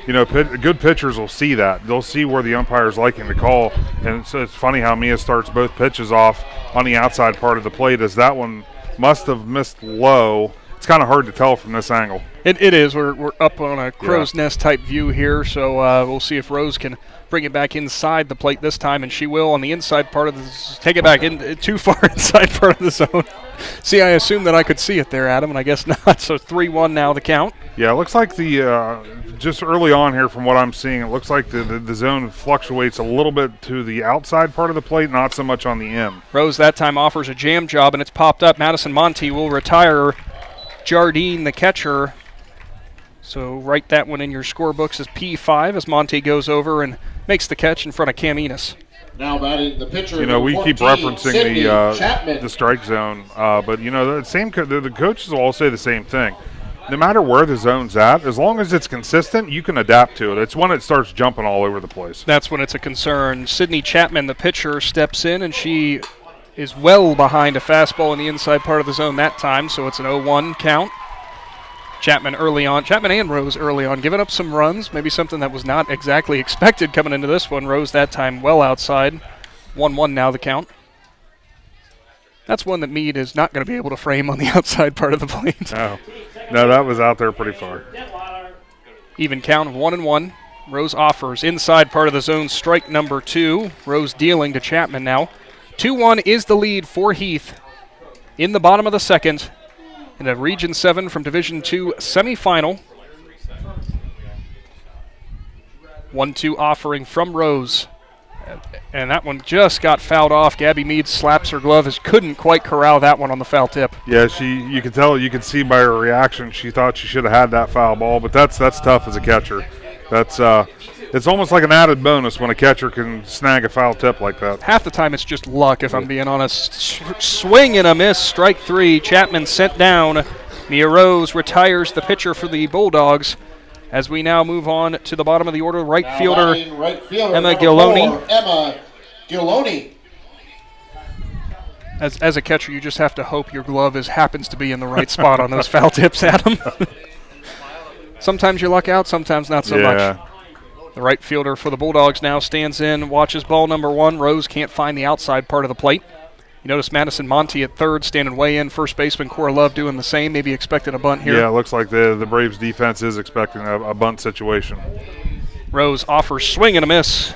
good pitchers will see that. They'll see where the umpire's liking to call. And so it's funny how Mia starts both pitches off on the outside part of the plate, as that one must have missed low. It's kind of hard to tell from this angle. It is. We're up on a crow's nest type view here, so we'll see if Rose can bring it back inside the plate this time, and she will on the inside part of the – take it back in too far inside part of the zone. See, I assumed that I could see it there, Adam, and I guess not. So 3-1 now the count. Yeah, it looks like the just early on here from what I'm seeing, it looks like the zone fluctuates a little bit to the outside part of the plate, not so much on the end. Rose that time offers a jam job, and it's popped up. Madison Monty will retire Jardine, the catcher. So write that one in your scorebooks as P5 as Monty goes over and makes the catch in front of Cam Enos. Now batting the pitcher. We 14, keep referencing the strike zone, but the coaches will all say the same thing. No matter where the zone's at, as long as it's consistent, you can adapt to it. It's when it starts jumping all over the place. That's when it's a concern. Sydney Chapman, the pitcher, steps in, and she is well behind a fastball in the inside part of the zone that time, so it's an 0-1 count. Chapman and Rose early on, giving up some runs, maybe something that was not exactly expected coming into this one. Rose that time well outside. 1-1 now the count. That's one that Meade is not going to be able to frame on the outside part of the plate. No, that was out there pretty far. Even count of 1-1. Rose offers inside part of the zone, strike number 2. Rose dealing to Chapman now. 2-1 is the lead for Heath in the bottom of the second in a Region 7 from Division 2 semifinal. 1-2 offering from Rose. And that one just got fouled off. Gabby Meade slaps her glove, couldn't quite corral that one on the foul tip. Yeah, you could see by her reaction she thought she should have had that foul ball, but that's tough as a catcher. It's almost like an added bonus when a catcher can snag a foul tip like that. Half the time it's just luck, if I'm being honest. Swing and a miss, strike 3. Chapman sent down. Mia Rose retires the pitcher for the Bulldogs. As we now move on to the bottom of the order, right fielder Emma Giloni. Emma Giloni. As a catcher, you just have to hope your glove happens to be in the right spot on those foul tips, Adam. Sometimes you luck out, sometimes not so much. The right fielder for the Bulldogs now stands in, watches ball number 1. Rose can't find the outside part of the plate. You notice Madison Monty at third, standing way in. First baseman Cora Love doing the same. Maybe expecting a bunt here. Yeah, it looks like the Braves defense is expecting a bunt situation. Rose offers swing and a miss.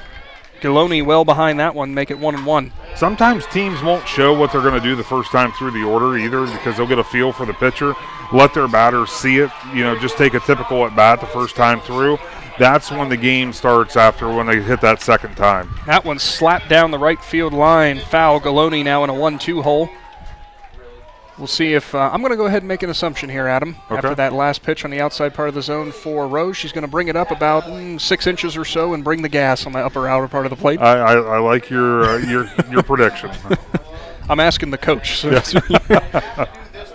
Giloni well behind that one, make it 1-1. Sometimes teams won't show what they're going to do the first time through the order either, because they'll get a feel for the pitcher, let their batters see it, just take a typical at bat the first time through. That's when the game starts when they hit that second time. That one slapped down the right field line. Foul. Giloni now in a 1-2 hole. We'll see if I'm going to go ahead and make an assumption here, Adam. Okay. After that last pitch on the outside part of the zone for Rose, she's going to bring it up about 6 inches or so and bring the gas on the upper outer part of the plate. I like your prediction. I'm asking the coach. So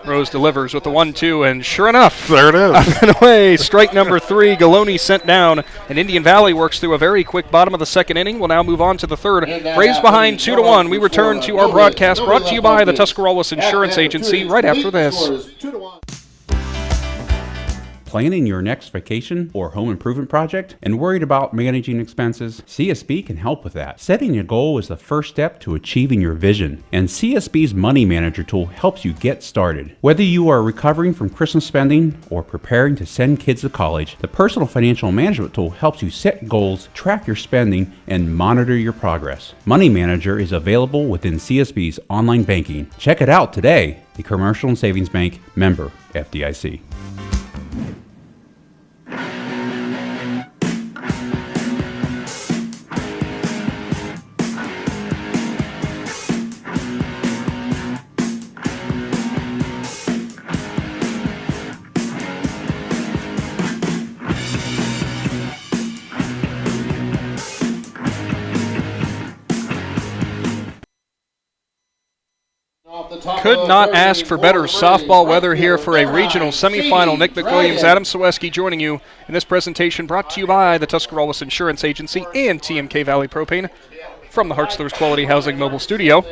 Rose delivers with the 1-2, and sure enough, there it is. Up and away. Strike number 3. Giloni sent down, and Indian Valley works through a very quick bottom of the second inning. We'll now move on to the third. Braves behind 2-1. We return to our broadcast brought to you by the Tuscarawas Insurance Agency right after this. Planning your next vacation or home improvement project and worried about managing expenses? CSB can help with that. Setting a goal is the first step to achieving your vision, and CSB's Money Manager tool helps you get started. Whether you are recovering from Christmas spending or preparing to send kids to college, the Personal Financial Management tool helps you set goals, track your spending, and monitor your progress. Money Manager is available within CSB's online banking. Check it out today. The Commercial and Savings Bank, member FDIC. Could not ask for better softball weather here for a regional semifinal. Nick McWilliams, Adam Soweski joining you in this presentation brought to you by the Tuscarawas Insurance Agency and TMK Valley Propane from the Hartzler's Quality Housing Mobile Studio.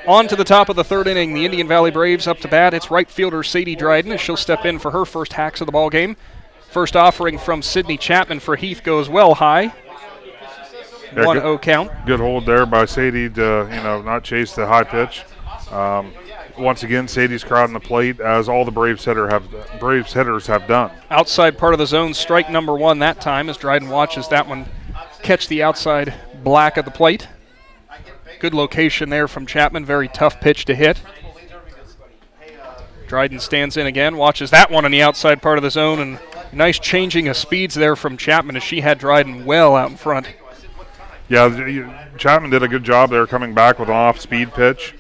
On to the top of the third inning, the Indian Valley Braves up to bat. It's right fielder Sadie Dryden as she'll step in for her first hacks of the ball game. First offering from Sydney Chapman for Heath goes well high. 1-0 count. Good hold there by Sadie to not chase the high pitch. Once again, Sadie's crowding the plate, as all the Braves hitters have done. Outside part of the zone, strike number one that time, as Dryden watches that one catch the outside black of the plate. Good location there from Chapman, very tough pitch to hit. Dryden stands in again, watches that one on the outside part of the zone, and nice changing of speeds there from Chapman as she had Dryden well out in front. Yeah, Chapman did a good job there coming back with an off-speed pitch.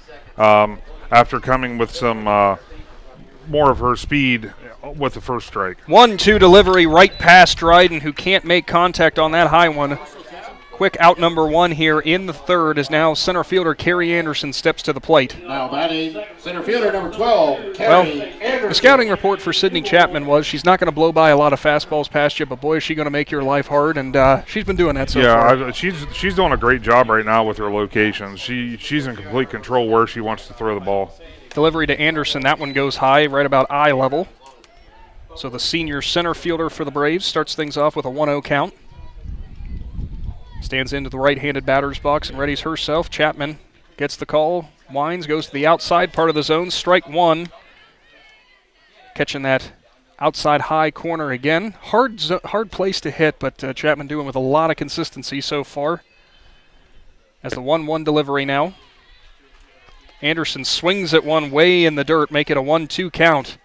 After coming with some more of her speed with the first strike. 1-2 delivery right past Dryden, who can't make contact on that high one. Quick out number one here in the third is now center fielder Carrie Anderson steps to the plate. Now batting center fielder number 12, Carrie Anderson. The scouting report for Sydney Chapman was she's not going to blow by a lot of fastballs past you, but boy, is she going to make your life hard, and she's been doing that so far. Yeah, she's doing a great job right now with her locations. She's in complete control where she wants to throw the ball. Delivery to Anderson, that one goes high, right about eye level. So the senior center fielder for the Braves starts things off with a 1-0 count. Stands into the right-handed batter's box and readies herself. Chapman gets the call, winds, goes to the outside part of the zone. Strike one. Catching that outside high corner again. Hard place to hit, but Chapman doing with a lot of consistency so far. As the 1-1 delivery now. Anderson swings at one way in the dirt, make it a 1-2 count.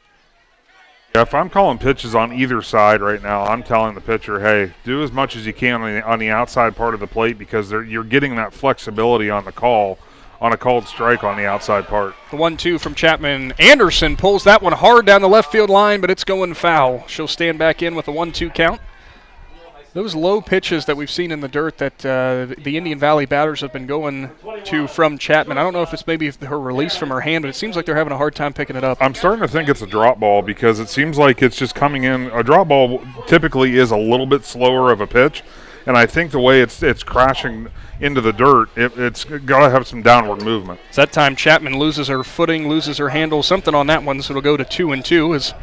Yeah, if I'm calling pitches on either side right now, I'm telling the pitcher, hey, do as much as you can on the outside part of the plate because you're getting that flexibility on the call, on a called strike on the outside part. The 1-2 from Chapman. Anderson pulls that one hard down the left field line, but it's going foul. She'll stand back in with a 1-2 count. Those low pitches that we've seen in the dirt that the Indian Valley batters have been going to from Chapman, I don't know if it's maybe her release from her hand, but it seems like they're having a hard time picking it up. I'm starting to think it's a drop ball because it seems like it's just coming in. A drop ball typically is a little bit slower of a pitch, and I think the way it's crashing into the dirt, it's got to have some downward movement. So that time Chapman loses her footing, loses her handle, something on that one, so it'll go to 2-2 as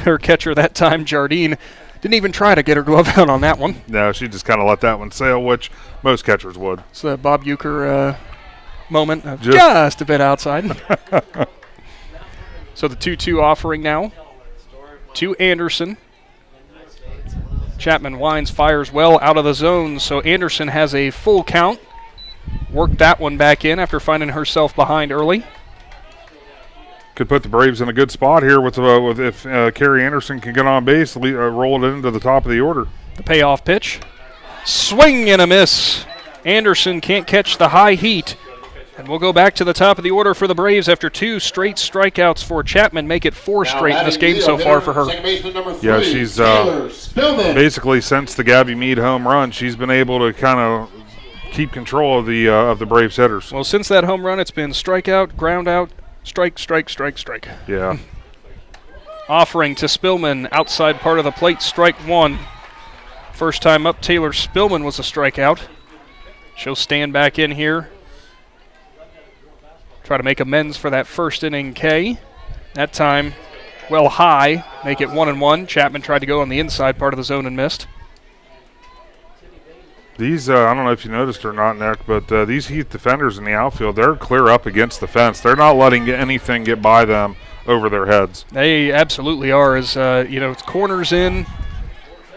her catcher that time, Jardine, didn't even try to get her glove out on that one. No, she just kind of let that one sail, which most catchers would. It's the Bob Uecker moment of just a bit outside. So the 2-2 offering now to Anderson. Chapman winds, fires well out of the zone, so Anderson has a full count. Worked that one back in after finding herself behind early. Could put the Braves in a good spot here with if Carrie Anderson can get on base, roll it into the top of the order. The payoff pitch. Swing and a miss. Anderson can't catch the high heat. And we'll go back to the top of the order for the Braves after two straight strikeouts for Chapman. Make it four straight in this game so far for her. Yeah, she's basically since the Gabby Meade home run, she's been able to kind of keep control of the Braves hitters. Well, since that home run, it's been strikeout, ground out, strike, strike, strike, strike. Yeah. Offering to Spillman, outside part of the plate, strike one. First time up, Taylor Spillman was a strikeout. She'll stand back in here. Try to make amends for that first inning K. That time, well high, make it 1-1. Chapman tried to go on the inside part of the zone and missed. These, I don't know if you noticed or not, Nick, but these Heath defenders in the outfield, they're clear up against the fence. They're not letting anything get by them over their heads. They absolutely are. As it's corners in,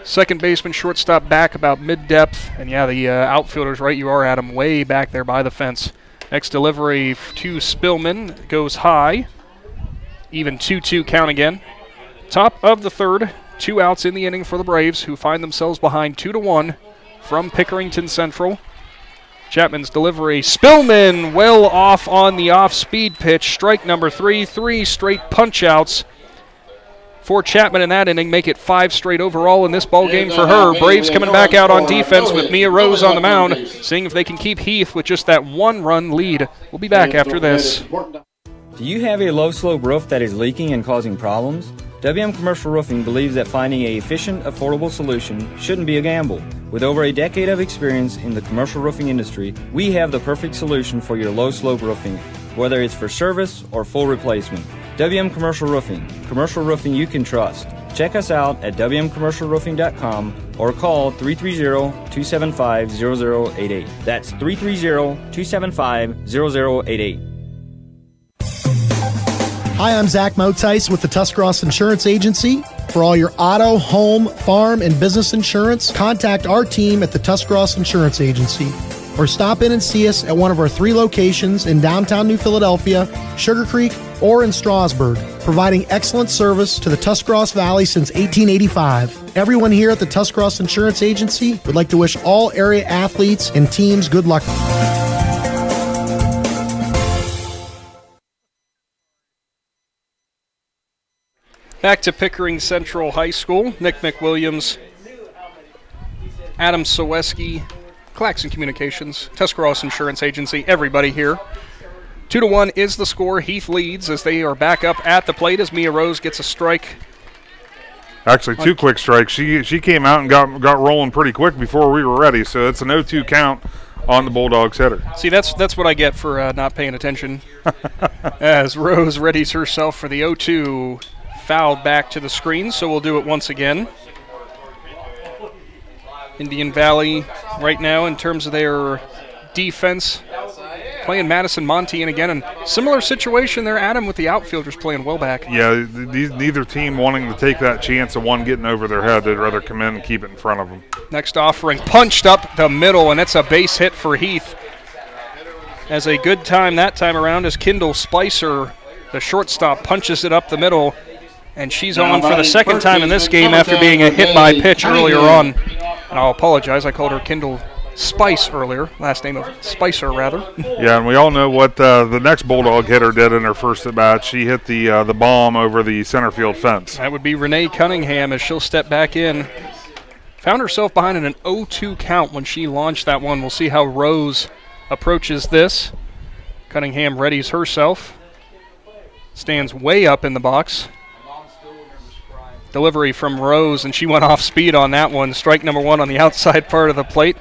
second baseman, shortstop back about mid-depth, and the outfielders, right, you are, Adam, way back there by the fence. Next delivery to Spillman goes high. Even 2-2 count again. Top of the third, 2 outs in the inning for the Braves, who find themselves behind 2-1 from Pickerington Central. Chapman's delivery. Spillman well off on the off-speed pitch. Strike number 3. 3 straight punch-outs for Chapman in that inning. Make it 5 straight overall in this ball game for her. Braves coming back out on defense with Mia Rose on the mound, seeing if they can keep Heath with just that 1-run lead. We'll be back after this. Do you have a low-slope roof that is leaking and causing problems? WM Commercial Roofing believes that finding an efficient, affordable solution shouldn't be a gamble. With over a decade of experience in the commercial roofing industry, we have the perfect solution for your low-slope roofing, whether it's for service or full replacement. WM Commercial roofing you can trust. Check us out at wmcommercialroofing.com or call 330-275-0088. That's 330-275-0088. Hi, I'm Zach Motice with the Tuscarawas Insurance Agency. For all your auto, home, farm, and business insurance, contact our team at the Tuscarawas Insurance Agency. Or stop in and see us at one of our 3 locations in downtown New Philadelphia, Sugar Creek, or in Strasburg, providing excellent service to the Tuscarawas Valley since 1885. Everyone here at the Tuscarawas Insurance Agency would like to wish all area athletes and teams good luck. Back to Pickering Central High School. Nick McWilliams, Adam Soweski, Claxon Communications, Tuscarawas Insurance Agency, everybody here. 2-1 is the score. Heath leads as they are back up at the plate as Mia Rose gets a strike. Actually, 2 quick strikes. She came out and got rolling pretty quick before we were ready, so it's a 0-2 count on the Bulldogs hitter. See, that's what I get for not paying attention. As Rose readies herself for the 0-2. Fouled back to the screen, so we'll do it once again. Indian Valley right now in terms of their defense playing Madison Monty in again, and similar situation there, Adam, with the outfielders playing well back. Yeah, neither team wanting to take that chance of one getting over their head. They'd rather come in and keep it in front of them. Next offering punched up the middle, and it's a base hit for Heath. As a good time that time around as Kendall Spicer, the shortstop, punches it up the middle. And she's on for the second time in this game after being a hit by pitch earlier on. And I'll apologize, I called her Kendall Spice earlier, last name of Spicer, rather. Yeah, and we all know what the next Bulldog hitter did in her first at-bat. She hit the bomb over the center field fence. That would be Renee Cunningham as she'll step back in. Found herself behind in an 0-2 count when she launched that one. We'll see how Rose approaches this. Cunningham readies herself. Stands way up in the box. Delivery from Rose, and she went off speed on that one. Strike number 1 on the outside part of the plate.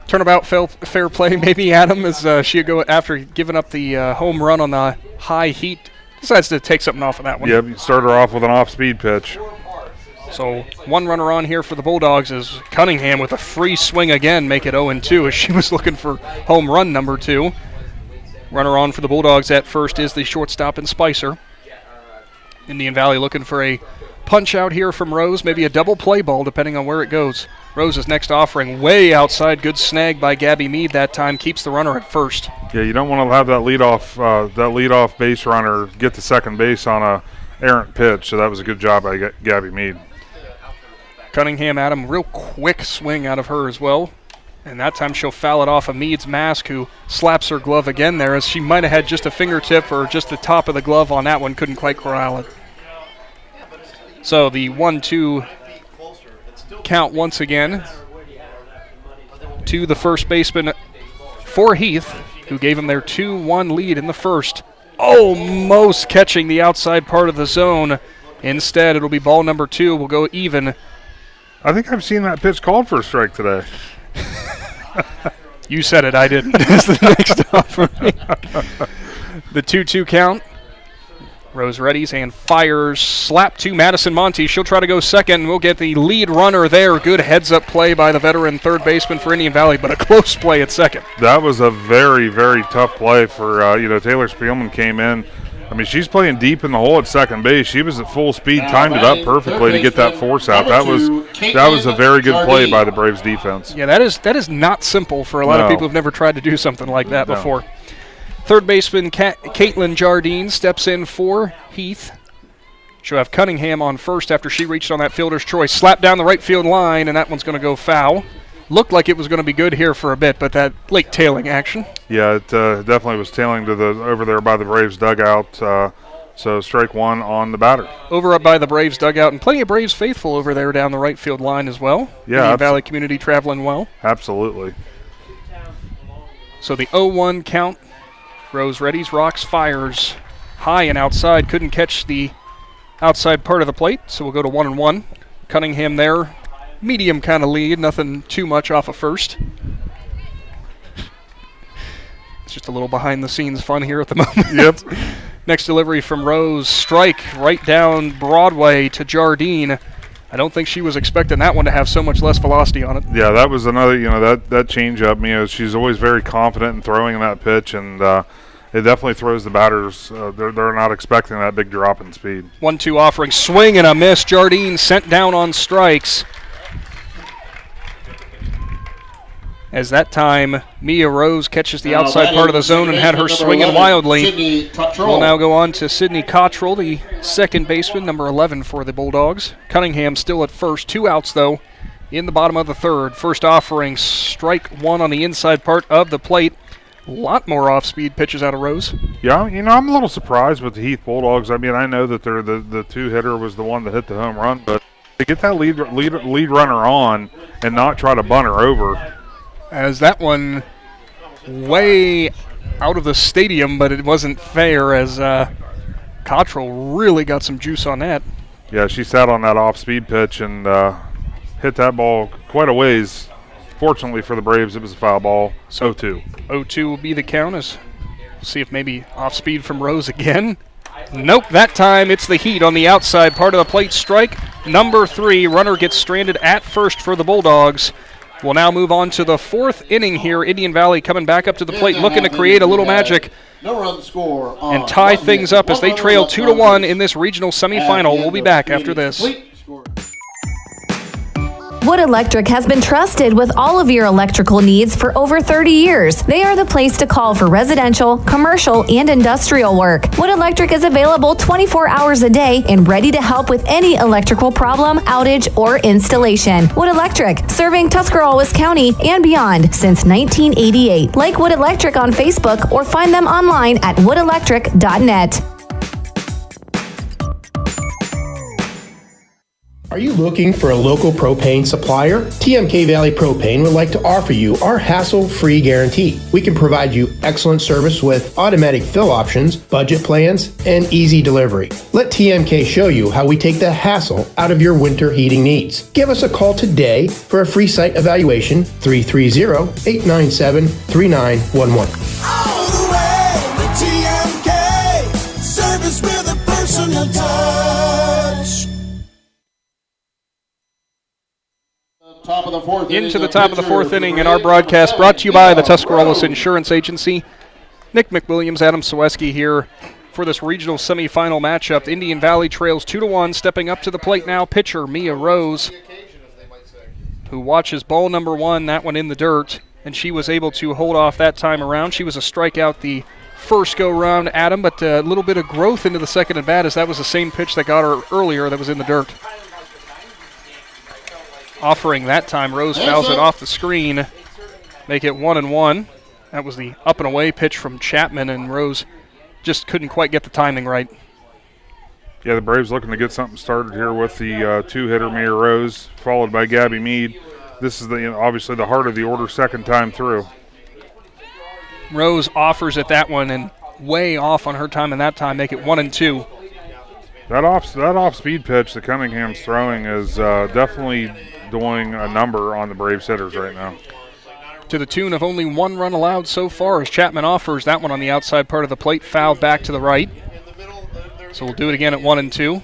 Turnabout fair play, maybe, Adam, as she go after giving up the home run on the high heat. Decides to take something off of that one. Yep, you start her off with an off-speed pitch. So 1 runner on here for the Bulldogs is Cunningham with a free swing again, make it 0-2 as she was looking for home run number 2. Runner on for the Bulldogs at first is the shortstop and Spicer. Indian Valley looking for a punch out here from Rose, maybe a double play ball depending on where it goes. Rose's next offering way outside, good snag by Gabby Mead that time, keeps the runner at first. Yeah, you don't want to have that leadoff base runner get to second base on a errant pitch, so that was a good job by Gabby Mead. Cunningham, Adam, real quick swing out of her as well. And that time she'll foul it off of Mead's mask, who slaps her glove again there, as she might have had just a fingertip or just the top of the glove on that one, couldn't quite corral it. So the 1-2 count once again to the first baseman for Heath, who gave him their 2-1 lead in the first. Almost catching the outside part of the zone. Instead, it'll be ball number 2. We'll go even. I think I've seen that pitch called for a strike today. You said it, I didn't. That's the next offering. The 2-2 count. Rose readies and fires. Slap to Madison Monty. She'll try to go second. We'll get the lead runner there. Good heads-up play by the veteran third baseman for Indian Valley, but a close play at second. That was a very, very tough play for, Taylor Spielman came in. I mean, she's playing deep in the hole at second base. She was at full speed, timed it up perfectly to get that force out. That was a very good play by the Braves defense. Yeah, that is not simple for a lot of people who've never tried to do something like that before. Third baseman Caitlin Jardine steps in for Heath. She'll have Cunningham on first after she reached on that fielder's choice. Slap down the right field line, and that one's going to go foul. Looked like it was going to be good here for a bit, but that late tailing action. Yeah, it definitely was tailing to over there by the Braves dugout. So strike one on the batter. Over up by the Braves dugout, and plenty of Braves faithful over there down the right field line as well. Yeah, Indian Valley community traveling well. Absolutely. So the 0-1 count. Rose readies, rocks, fires high and outside. Couldn't catch the outside part of the plate, so we'll go to 1-1. Cunningham there, medium kind of lead, nothing too much off of first. It's just a little behind-the-scenes fun here at the moment. Yep. Next delivery from Rose, strike right down Broadway to Jardine. I don't think she was expecting that one to have so much less velocity on it. Yeah, that was another, that change-up. She's always very confident in throwing that pitch, and it definitely throws the batters. They're not expecting that big drop in speed. 1-2 offering, swing and a miss. Jardine sent down on strikes. As that time, Mia Rose catches the outside part of the zone and had her swinging wildly. We'll now go on to Sydney Cottrell, the second baseman, number 11 for the Bulldogs. Cunningham still at first. 2 outs, though, in the bottom of the third. First offering, strike one on the inside part of the plate. A lot more off-speed pitches out of Rose. Yeah, I'm a little surprised with the Heath Bulldogs. I mean, I know that they're the two-hitter was the one that hit the home run, but to get that lead runner on and not try to bunt her over. As that one way out of the stadium, but it wasn't fair as Cottrell really got some juice on that. Yeah, she sat on that off-speed pitch and hit that ball quite a ways. Fortunately for the Braves, it was a foul ball. 0-2. 0-2 will be the count. As we'll see if maybe off-speed from Rose again. Nope, that time it's the Heat on the outside part of the plate. Strike number 3. Runner gets stranded at first for the Bulldogs. We'll now move on to the 4th inning here. Indian Valley coming back up to the plate, looking to create a little magic and tie things up as they trail 2-1 in this regional semifinal. We'll be back after this. Wood Electric has been trusted with all of your electrical needs for over 30 years. They are the place to call for residential, commercial, and industrial work. Wood Electric is available 24 hours a day and ready to help with any electrical problem, outage, or installation. Wood Electric, serving Tuscarawas County and beyond since 1988. Like Wood Electric on Facebook or find them online at woodelectric.net. Are you looking for a local propane supplier? TMK Valley Propane would like to offer you our hassle-free guarantee. We can provide you excellent service with automatic fill options, budget plans, and easy delivery. Let TMK show you how we take the hassle out of your winter heating needs. Give us a call today for a free site evaluation, 330-897-3911. All the way with TMK, service with a personal touch. Into the top of the 4th inning in our broadcast, brought to you by the Tuscarawas Insurance Agency. Nick McWilliams, Adam Sawecki here for this regional semifinal matchup. Indian Valley trails 2-1. Stepping up to the plate now, pitcher Mia Rose, who watches ball number 1, that one in the dirt, and she was able to hold off that time around. She was a strikeout the first go-round, Adam, but a little bit of growth into the second at bat as that was the same pitch that got her earlier that was in the dirt. Offering that time, Rose fouls it off the screen, make it 1-1. That was the up and away pitch from Chapman, and Rose just couldn't quite get the timing right. Yeah, the Braves looking to get something started here with the two-hitter Mia Rose, followed by Gabby Mead. This is obviously the heart of the order, second time through. Rose offers at that one and way off on her time, and that time make it 1-2. That off-speed pitch that Cunningham's throwing is definitely doing a number on the Braves hitters right now. To the tune of only 1 run allowed so far as Chapman offers that one on the outside part of the plate, fouled back to the right. So we'll do it again at 1 and 2.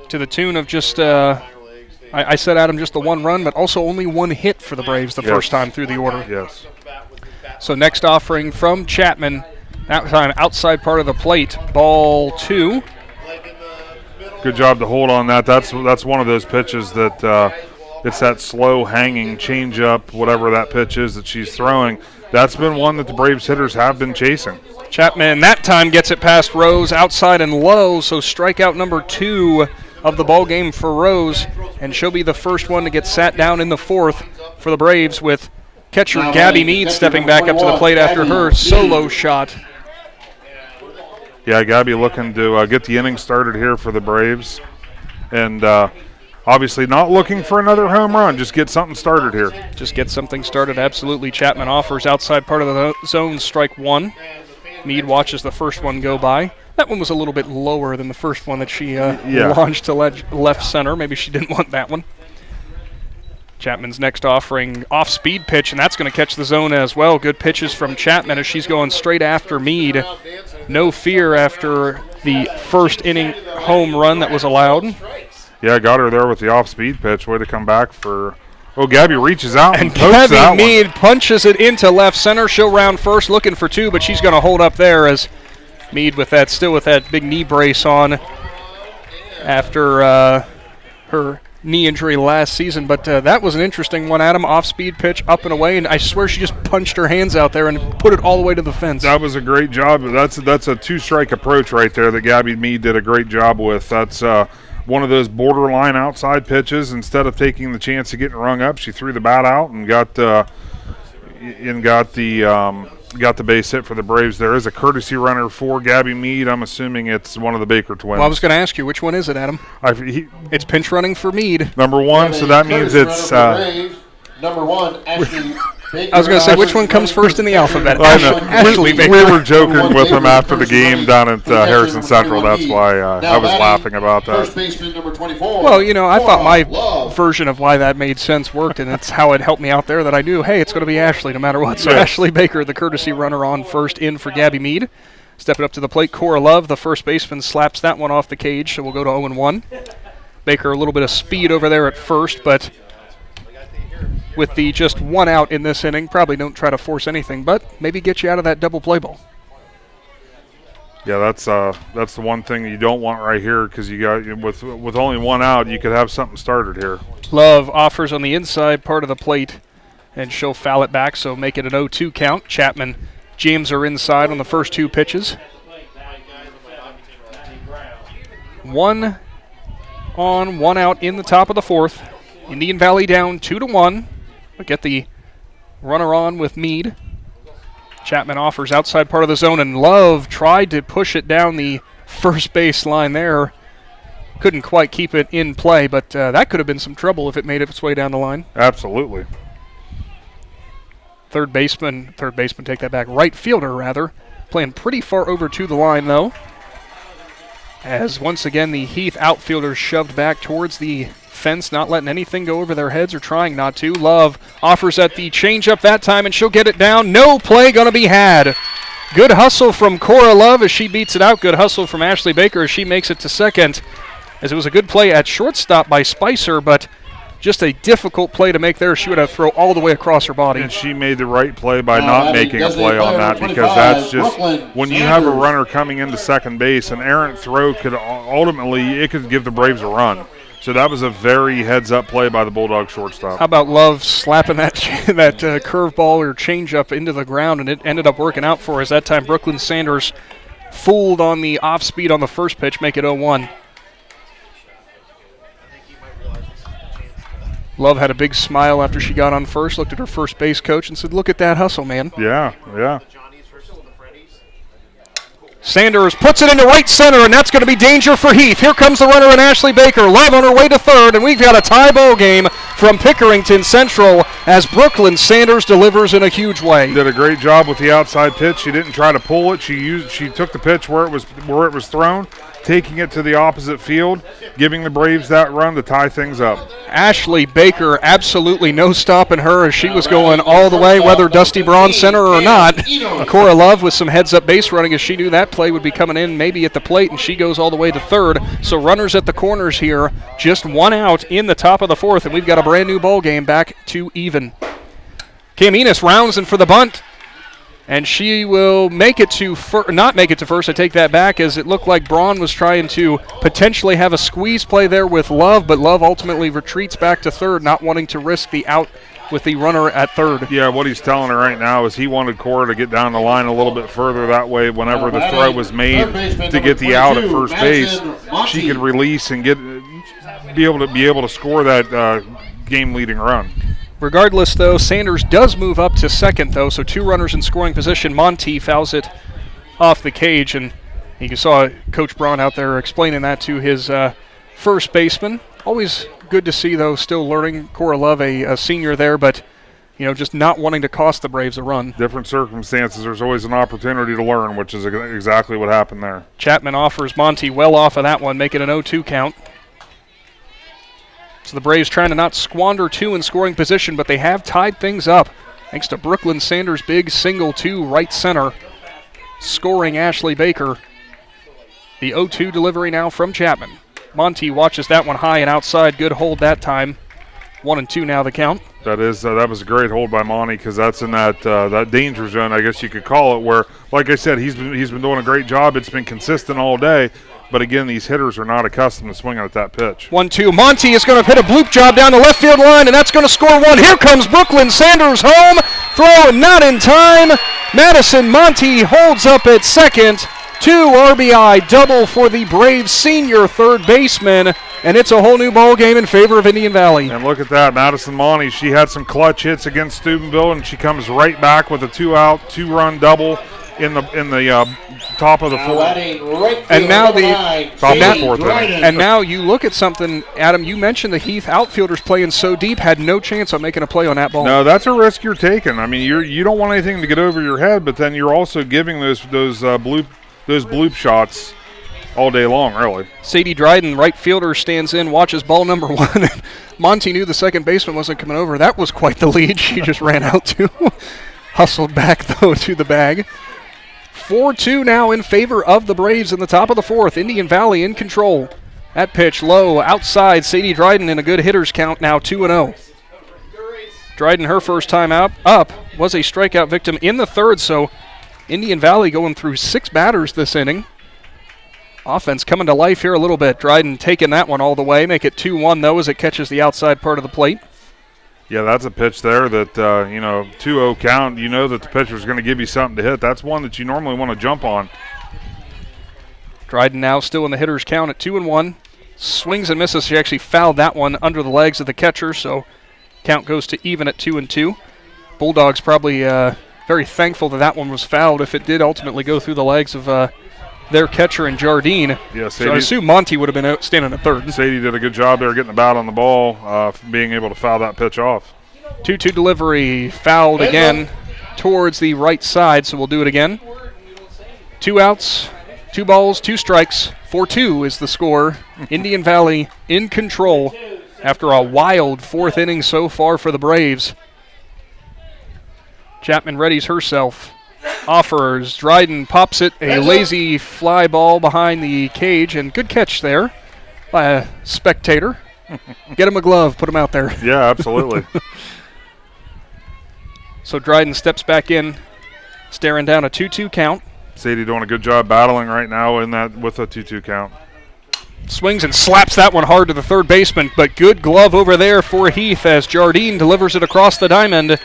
To the tune of just, I said, Adam, just the one run, but also only one hit for the Braves the first time through the order. Yes. So next offering from Chapman, that time outside part of the plate, ball 2. Good job to hold on that. That's one of those pitches that it's that slow hanging changeup, whatever that pitch is that she's throwing. That's been one that the Braves hitters have been chasing. Chapman that time gets it past Rose outside and low, so strikeout number 2 of the ball game for Rose, and she'll be the first one to get sat down in the 4th for the Braves, with catcher Gabby Mead stepping back up to the plate after her solo shot. Yeah, Gabby looking to get the inning started here for the Braves, and obviously not looking for another home run, just get something started here. Just get something started, absolutely. Chapman offers outside part of the zone, strike 1. Mead watches the first one go by. That one was a little bit lower than the first one that she launched to left center. Maybe she didn't want that one. Chapman's next offering off-speed pitch, and that's going to catch the zone as well. Good pitches from Chapman as she's going straight after Mead. No fear after the first inning home run that was allowed. Yeah, got her there with the off-speed pitch. Way to come back for... Oh, Gabby reaches out and Gabby that Mead punches it into left center. She'll round first, looking for 2, but she's going to hold up there as Mead still with that big knee brace on after her knee injury last season. But that was an interesting one, Adam. Off-speed pitch, up and away, and I swear she just punched her hands out there and put it all the way to the fence. That was a great job. That's a two-strike approach right there that Gabby Mead did a great job with. That's one of those borderline outside pitches. Instead of taking the chance of getting rung up, she threw the bat out and got the base hit for the Braves. There is a courtesy runner for Gabby Mead. I'm assuming it's one of the Baker twins. Well, I was going to ask you, which one is it, Adam? It's pinch running for Mead. Number 1, so that means it's... Number 1, Ashley Baker. I was going to say, which one comes first in the alphabet? Ashley Baker. We were joking with him after the game down at Harrison Central. That's why I was laughing about that. First baseman number 24. Well, I thought my version of why that made sense worked, and that's how it helped me out there, that I knew, hey, it's going to be Ashley no matter what. So Ashley Baker, the courtesy runner on first in for Gabby Mead. Stepping up to the plate, Cora Love, the first baseman, slaps that one off the cage, so we'll go to 0-1. Baker, a little bit of speed over there at first, but with the just one out in this inning, probably don't try to force anything, but maybe get you out of that double play ball. Yeah, that's the one thing you don't want right here, because you got with only one out, you could have something started here. Love offers on the inside part of the plate, and she'll foul it back, so make it an 0-2 count. Chapman jams her inside on the first 2 pitches. 1 on, 1 out in the top of the 4th. Indian Valley down 2-1. But get the runner on with Mead. Chapman offers outside part of the zone, and Love tried to push it down the first base line there. Couldn't quite keep it in play, but that could have been some trouble if it made its way down the line. Absolutely. Third baseman, take that back, right fielder rather, playing pretty far over to the line though. As once again the Heath outfielders shoved back towards the fence, not letting anything go over their heads or trying not to. Love offers at the changeup that time, and she'll get it down. No play going to be had. Good hustle from Cora Love as she beats it out. Good hustle from Ashley Baker as she makes it to second. As it was a good play at shortstop by Spicer, but just a difficult play to make there. She would have thrown all the way across her body. And she made the right play by not making a play on that, because that's just when you have a runner coming into second base, an errant throw could ultimately give the Braves a run. So that was a very heads-up play by the Bulldog shortstop. How about Love slapping that curveball or changeup into the ground, and it ended up working out for us. That time Brooklyn Sanders fooled on the off-speed on the first pitch, make it 0-1. Love had a big smile after she got on first, looked at her first base coach and said, look at that hustle, man. Yeah. Sanders puts it into right center, and that's going to be danger for Heath. Here comes the runner in Ashley Baker. Love on her way to third, and we've got a tie ball game from Pickerington Central as Brooklyn Sanders delivers in a huge way. Did a great job with the outside pitch. She didn't try to pull it. She took the pitch where it was thrown, taking it to the opposite field, giving the Braves that run to tie things up. Ashley Baker, absolutely no stopping her as she was going all the way, whether Dusty Braun center or not. Cora Love with some heads-up base running as she knew that play would be coming in maybe at the plate, and she goes all the way to third. So runners at the corners here, just one out in the top of the fourth, and we've got a brand new ball game back to even. Cam Enos rounds in for the bunt, and she will make it to not make it to first. I take that back, as it looked like Braun was trying to potentially have a squeeze play there with Love, but Love ultimately retreats back to third, not wanting to risk the out with the runner at third. Yeah, what he's telling her right now is he wanted Cora to get down the line a little bit further. That way, whenever the throw was made to get the out at first base, she could release and be able to score that game-leading run. Regardless, though, Sanders does move up to second, though, so two runners in scoring position. Monty fouls it off the cage, and you saw Coach Braun out there explaining that to his first baseman. Always good to see, though, still learning. Cora Love, a senior there, but just not wanting to cost the Braves a run. Different circumstances, there's always an opportunity to learn, which is exactly what happened there. Chapman offers Monty well off of that one, making an 0-2 count. So the Braves trying to not squander two in scoring position, but they have tied things up thanks to Brooklyn Sanders' big single to right center, scoring Ashley Baker. The 0-2 delivery now from Chapman. Monty watches that one high and outside. Good hold that time. 1-2 now the count. That was a great hold by Monty, because that's in that danger zone, I guess you could call it, where, like I said, he's been doing a great job. It's been consistent all day. But again, these hitters are not accustomed to swinging at that pitch. 1-2. Monty is going to hit a bloop job down the left field line, and that's going to score one. Here comes Brooklyn Sanders home. Throw not in time. Madison Monty holds up at second. 2 RBI double for the Braves senior third baseman, and it's a whole new ball game in favor of Indian Valley. And look at that, Madison Monty. She had some clutch hits against Steubenville, and she comes right back with a 2-out, 2-run double in the top of the fourth. And now you look at something, Adam. You mentioned the Heath outfielders playing so deep, had no chance on making a play on that ball. No, that's a risk you're taking. I mean, you don't want anything to get over your head, but then you're also giving those bloop shots all day long, really. Sadie Dryden, right fielder, stands in, watches ball number 1. Monty knew the second baseman wasn't coming over. That was quite the lead she just ran out to. Hustled back, though, to the bag. 4-2 now in favor of the Braves in the top of the fourth. Indian Valley in control. That pitch low outside. Sadie Dryden in a good hitter's count now, 2-0. Dryden, her first time up was a strikeout victim in the third, so Indian Valley going through 6 batters this inning. Offense coming to life here a little bit. Dryden taking that one all the way. Make it 2-1, though, as it catches the outside part of the plate. Yeah, that's a pitch there that, 2-0 count. You know that the pitcher's going to give you something to hit. That's one that you normally want to jump on. Dryden now still in the hitter's count at 2-1. Swings and misses. She actually fouled that one under the legs of the catcher, so count goes to even at 2-2. Bulldogs probably very thankful that one was fouled if it did ultimately go through the legs of their catcher in Jardine. Yeah, so I assume Monty would have been standing at third. Sadie did a good job there getting the bat on the ball, being able to foul that pitch off. 2-2 delivery, fouled again towards the right side, so we'll do it again. 2 outs, 2 balls, 2 strikes. 4-2 is the score. Indian Valley in control after a wild 4th inning so far for the Braves. Chapman readies herself. Offers. Dryden pops it. A lazy fly ball behind the cage, and good catch there by a spectator. Get him a glove. Put him out there. Yeah, absolutely. So Dryden steps back in, staring down a 2-2 count. Sadie doing a good job battling right now in that with a 2-2 count. Swings and slaps that one hard to the third baseman, but good glove over there for Heath as Jardine delivers it across the diamond.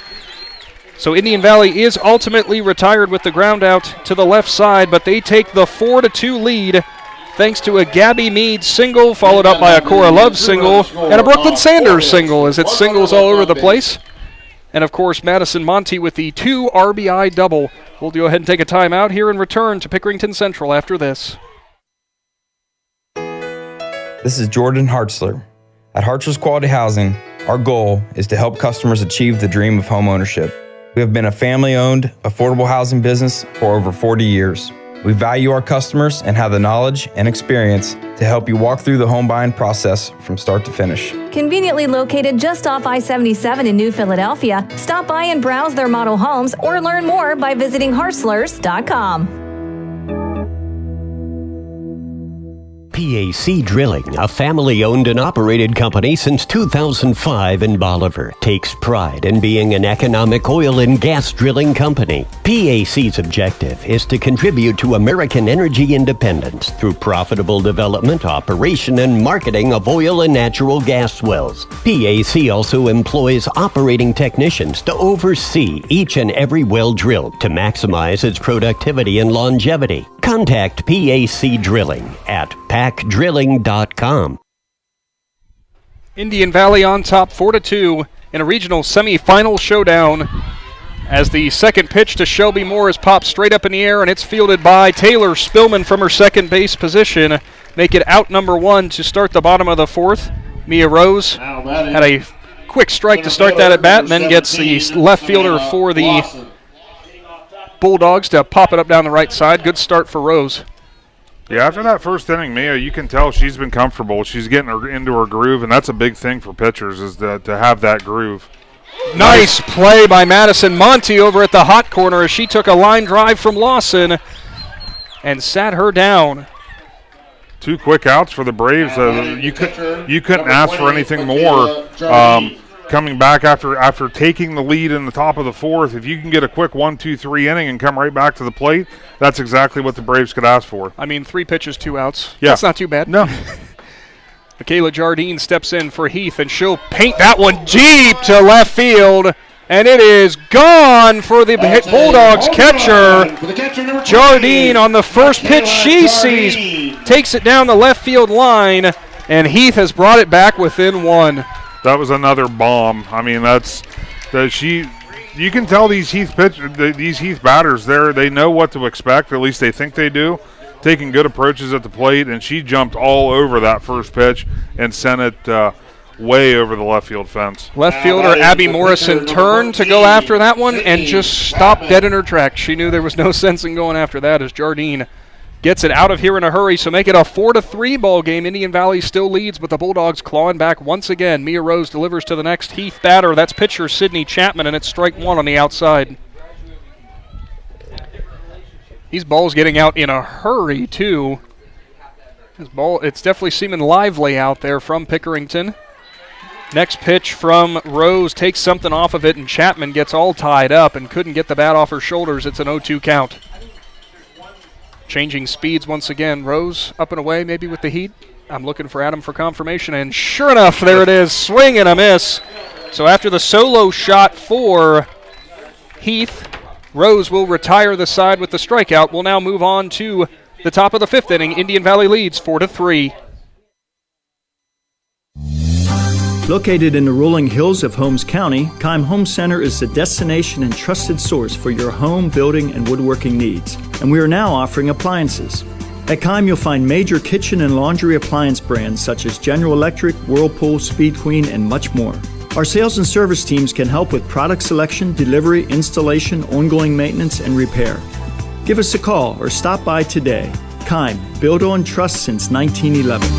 So Indian Valley is ultimately retired with the ground out to the left side, but they take the 4-2 lead thanks to a Gabby Meade single, followed up by a Cora Love single and a Brooklyn Sanders single, as it's singles all over the place. And, of course, Madison Monty with the 2 RBI double. We'll go ahead and take a timeout here and return to Pickerington Central after this. This is Jordan Hartzler. At Hartzler's Quality Housing, our goal is to help customers achieve the dream of home ownership. We have been a family-owned, affordable housing business for over 40 years. We value our customers and have the knowledge and experience to help you walk through the home buying process from start to finish. Conveniently located just off I-77 in New Philadelphia, stop by and browse their model homes or learn more by visiting Hartzlers.com. PAC Drilling, a family-owned and operated company since 2005 in Bolivar, takes pride in being an economic oil and gas drilling company. PAC's objective is to contribute to American energy independence through profitable development, operation, and marketing of oil and natural gas wells. PAC also employs operating technicians to oversee each and every well drilled to maximize its productivity and longevity. Contact PAC Drilling at pacdrilling.com. Indian Valley on top 4-2 in a regional semifinal showdown as the second pitch to Shelby Moore is popped straight up in the air, and it's fielded by Taylor Spillman from her second base position. Make it out number one to start the bottom of the fourth. Mia Rose had a quick strike to start that at bat, and then gets the left fielder for the Bulldogs to pop it up down the right side. Good start for Rose. Yeah, after that first inning, Mia, you can tell she's been comfortable. She's getting her into her groove, and that's a big thing for pitchers is to have that groove. Nice play by Madison Monty over at the hot corner as she took a line drive from Lawson and sat her down. 2 quick outs for the Braves. You couldn't ask for anything more. Coming back after taking the lead in the top of the fourth, if you can get a quick 1-2-3 inning and come right back to the plate, that's exactly what the Braves could ask for. I mean, 3 pitches, 2 outs. Yeah. That's not too bad. No. Michaela Jardine steps in for Heath, and she'll paint that one deep to left field, and it is gone for the Bulldogs catcher. Jardine on the first pitch she sees takes it down the left field line, and Heath has brought it back within 1. That was another bomb. I mean, you can tell these Heath batters they know what to expect, or at least they think they do, taking good approaches at the plate, and she jumped all over that first pitch and sent it way over the left field fence. Left fielder Abby Morrison turned to go after that one and just stopped dead in her tracks. She knew there was no sense in going after that as Jardine gets it out of here in a hurry, so make it a 4-3 ball game. Indian Valley still leads, but the Bulldogs clawing back once again. Mia Rose delivers to the next Heath batter. That's pitcher Sydney Chapman, and it's strike 1 on the outside. These balls getting out in a hurry, too. It's definitely seeming lively out there from Pickerington. Next pitch from Rose takes something off of it, and Chapman gets all tied up and couldn't get the bat off her shoulders. It's an 0-2 count. Changing speeds once again. Rose up and away, maybe with the heat. I'm looking for Adam for confirmation, and sure enough, there it is. Swing and a miss. So after the solo shot for Heath, Rose will retire the side with the strikeout. We'll now move on to the top of the 5th inning. Indian Valley leads 4-3. Located in the rolling hills of Holmes County, Keim Home Center is the destination and trusted source for your home, building, and woodworking needs. And we are now offering appliances. At Keim, you'll find major kitchen and laundry appliance brands such as General Electric, Whirlpool, Speed Queen, and much more. Our sales and service teams can help with product selection, delivery, installation, ongoing maintenance, and repair. Give us a call or stop by today. Keim, built on trust since 1911.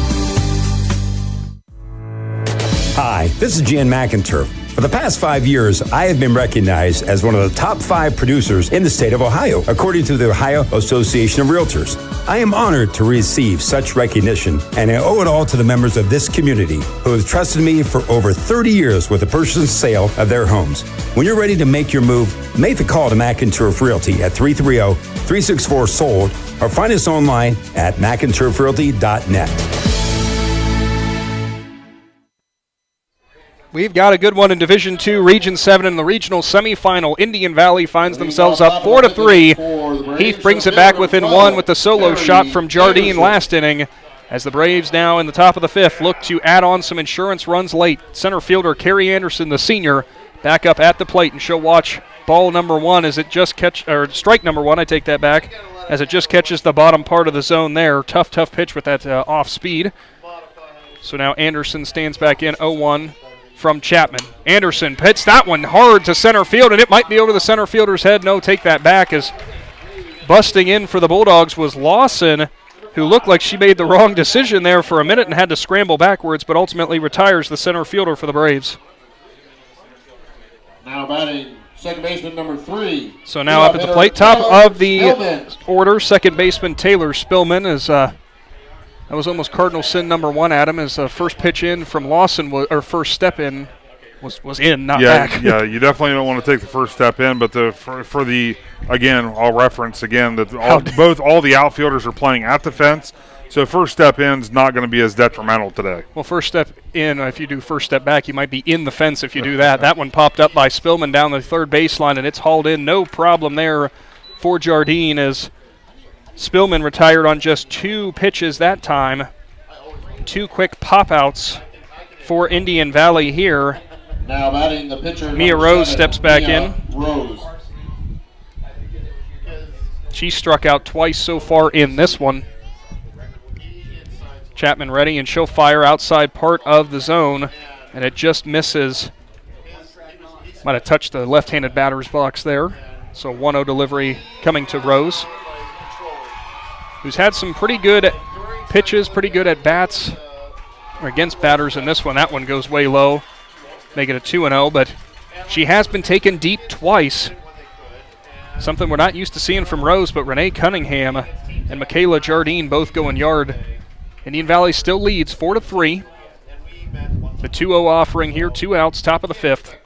Hi, this is Jan McInturf. For the past 5 years, I have been recognized as one of the top 5 producers in the state of Ohio, according to the Ohio Association of Realtors. I am honored to receive such recognition, and I owe it all to the members of this community who have trusted me for over 30 years with the purchase and sale of their homes. When you're ready to make your move, make the call to McInturf Realty at 330-364-SOLD or find us online at McInturfRealty.net. We've got a good one in Division II, Region 7 in the regional semifinal. Indian Valley finds themselves up 4-3. Heath brings it back within 1 with the solo shot from Jardine last inning. As the Braves now in the top of the 5th look to add on some insurance runs late. Center fielder Carrie Anderson, the senior, back up at the plate, and she'll watch ball number 1 as it just strike number 1, I take that back, as it just catches the bottom part of the zone there. Tough pitch with that off speed. So now Anderson stands back in 0-1. From Chapman. Anderson hits that one hard to center field, and it might be over the center fielder's head. No, take that back as busting in for the Bulldogs was Lawson, who looked like she made the wrong decision there for a minute and had to scramble backwards, but ultimately retires the center fielder for the Braves. Now batting second baseman number 3. So now up at the plate, top of the order, second baseman Taylor Spillman is that was almost cardinal sin number 1, Adam, as first pitch in from Lawson, or first step in was in, not back. Yeah, you definitely don't want to take the first step in, but for the, again, I'll reference again that all the outfielders are playing at the fence, so first step in is not going to be as detrimental today. Well, first step in, if you do first step back, you might be in the fence if you do that. That one popped up by Spillman down the third baseline, and it's hauled in. No problem there for Jardine as Spillman retired on just 2 pitches that time. 2 quick pop-outs for Indian Valley here. Now batting the pitcher. Mia Rose 7, steps back Mia in. Rose. She struck out twice so far in this one. Chapman ready, and she'll fire outside part of the zone, and it just misses. Might have touched the left-handed batter's box there. So 1-0 delivery coming to Rose, who's had some pretty good pitches, pretty good at bats against batters in this one. That one goes way low, make it a 2-0, but she has been taken deep twice. Something we're not used to seeing from Rose, but Renee Cunningham and Michaela Jardine both going yard. Indian Valley still leads 4-3. The 2-0 offering here, 2 outs, top of the 5th.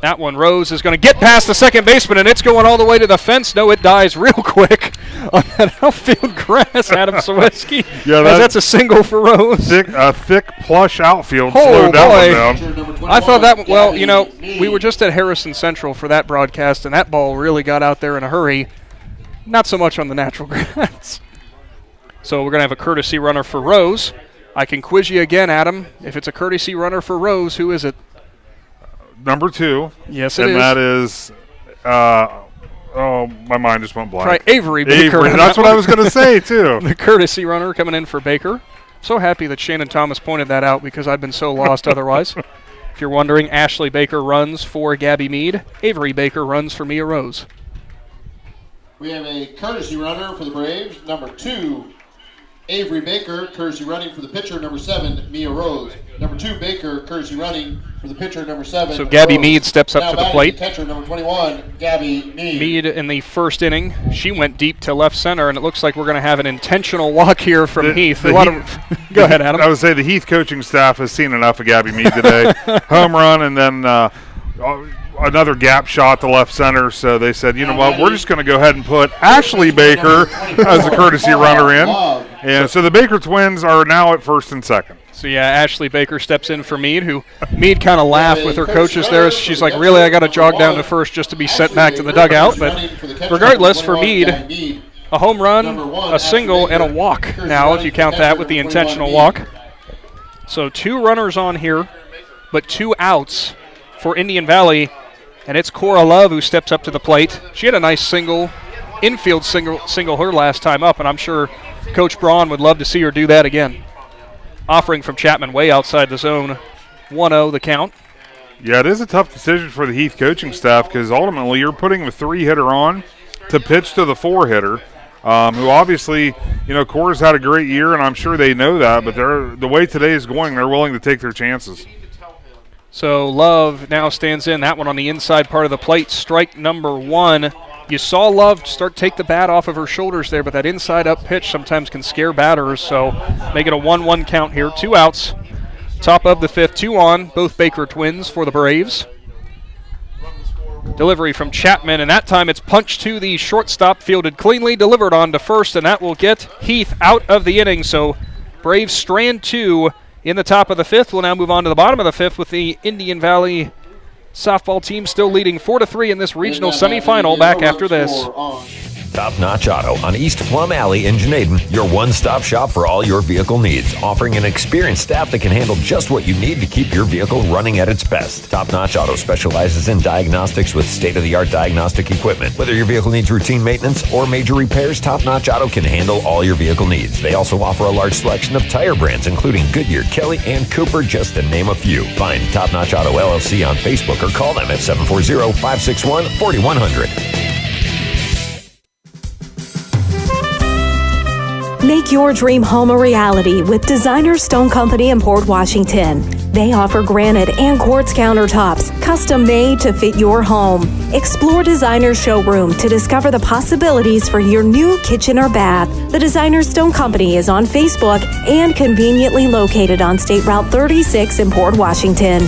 That one, Rose is going to get past the second baseman, and it's going all the way to the fence. No, it dies real quick on that outfield grass, Adam Saweski. Yeah, that's a single for Rose. A thick, plush outfield Oh, slowed that one down. I thought that, well, you know, we were just at Harrison Central for that broadcast, and that ball really got out there in a hurry. Not so much on the natural grass. So we're going to have a courtesy runner for Rose. I can quiz you again, Adam. If it's a courtesy runner for Rose, who is it? Number 2. Yes, it is. And that is, my mind just went blank. Try Avery Baker. That's what I was going to say, too. The courtesy runner coming in for Baker. So happy that Shannon Thomas pointed that out because I'd been so lost otherwise. If you're wondering, Ashley Baker runs for Gabby Mead. Avery Baker runs for Mia Rose. We have a courtesy runner for the Braves, number 2, Avery Baker, courtesy running for the pitcher, number 7, Mia Rose. Number 2, Baker, courtesy running for the pitcher, number 7. So Gabby Rose. Mead steps up to the plate. The catcher, number 21, Gabby Mead. Mead in the first inning, she went deep to left center, and it looks like we're going to have an intentional walk here from Heath. Go ahead, Adam. I would say the Heath coaching staff has seen enough of Gabby Mead today. Home run, and then another gap shot to left center, so they said, you know what, we're just going to go ahead and put Ashley Baker as a courtesy runner in. And so the Baker twins are now at first and second. So, yeah, Ashley Baker steps in for Mead, who Mead kind of laughed with her coaches there. She's like, really, I got to jog down to first just to be sent back to the dugout. But regardless, for Mead, a home run, a single, and a walk now, if you count that with the intentional walk. So 2 runners on here, but 2 outs for Indian Valley. And it's Cora Love who steps up to the plate. She had a nice infield single her last time up, and I'm sure Coach Braun would love to see her do that again. Offering from Chapman way outside the zone. 1-0 the count. Yeah, it is a tough decision for the Heath coaching staff because ultimately you're putting the 3-hitter on to pitch to the 4-hitter, who obviously, you know, Cora's had a great year, and I'm sure they know that, but the way today is going, they're willing to take their chances. So Love now stands in. That one on the inside part of the plate. Strike number 1. You saw Love take the bat off of her shoulders there, but that inside up pitch sometimes can scare batters. So make it a 1-1 count here. 2 outs. Top of the 5th. 2 on. Both Baker twins for the Braves. Delivery from Chapman, and that time it's punched to the shortstop, fielded cleanly, delivered on to first, and that will get Heath out of the inning. So Braves strand 2 in the top of the 5th. We'll now move on to the bottom of the 5th with the Indian Valley softball team still leading 4-3 in this regional semifinal. Back after this. Top Notch Auto on East Plum Alley in Janaden, your one-stop shop for all your vehicle needs, offering an experienced staff that can handle just what you need to keep your vehicle running at its best. Top Notch Auto specializes in diagnostics with state-of-the-art diagnostic equipment. Whether your vehicle needs routine maintenance or major repairs, Top Notch Auto can handle all your vehicle needs. They also offer a large selection of tire brands, including Goodyear, Kelly, and Cooper, just to name a few. Find Top Notch Auto LLC on Facebook or call them at 740-561-4100. Make your dream home a reality with Designer Stone Company in Port Washington. They offer granite and quartz countertops, custom made to fit your home. Explore Designer Showroom to discover the possibilities for your new kitchen or bath. The Designer Stone Company is on Facebook and conveniently located on State Route 36 in Port Washington.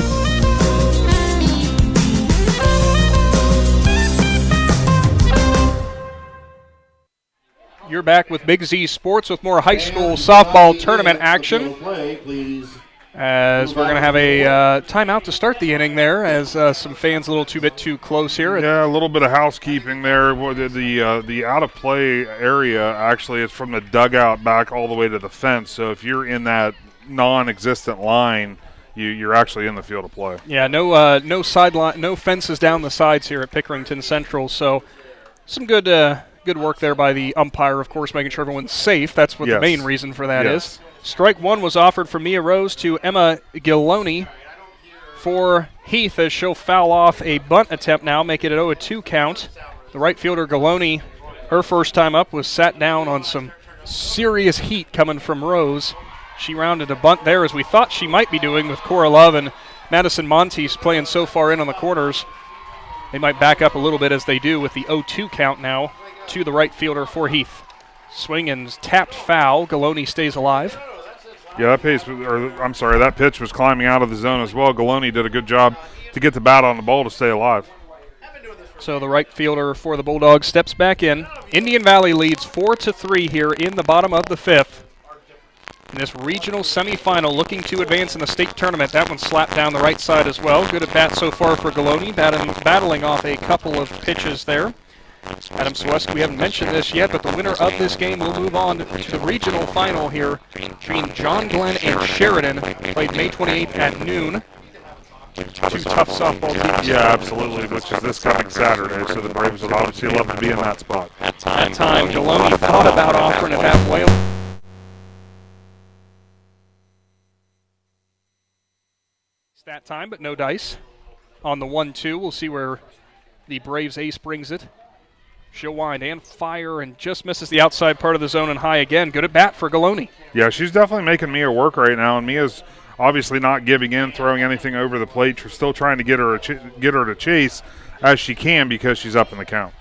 You're back with Big Z Sports with more high school softball tournament action. As we're going to have a timeout to start the inning there, as some fans a little bit too close here. Yeah, a little bit of housekeeping there. The out of play area actually is from the dugout back all the way to the fence. So if you're in that non-existent line, you're actually in the field of play. Yeah, no sideline, no fences down the sides here at Pickerington Central. So some good work there by the umpire, of course, making sure everyone's safe. That's what the main reason for that is. Strike one was offered from Mia Rose to Emma Giloni for Heath, as she'll foul off a bunt attempt now, make it an 0-2 count. The right fielder Giloni, her first time up, was sat down on some serious heat coming from Rose. She rounded a bunt there, as we thought she might be doing with Cora Love and Madison Montes playing so far in on the corners. They might back up a little bit, as they do with the 0-2 count now to the right fielder for Heath. Swing and tapped foul. Giloni stays alive. Yeah, that pitch was climbing out of the zone as well. Giloni did a good job to get the bat on the ball to stay alive. So the right fielder for the Bulldogs steps back in. Indian Valley leads 4-3 here in the bottom of the fifth. In this regional semifinal, looking to advance in the state tournament. That one slapped down the right side as well. Good at bat so far for Giloni, battling off a couple of pitches there. Adam Swesk, we haven't mentioned this yet, but the winner of this game will move on to the regional final here between John Glenn and Sheridan, played May 28th at noon. Two tough softball teams. Yeah, absolutely, which is this coming Saturday, so the Braves would obviously love to be in that spot. That time, Giloni thought about offering it that way. It's that time, but no dice. On the 1-2, we'll see where the Braves ace brings it. She'll wind and fire and just misses the outside part of the zone and high again. Good at bat for Giloni. Yeah, she's definitely making Mia work right now, and Mia's obviously not giving in, throwing anything over the plate. She's still trying to get her to chase as she can because she's up in the count.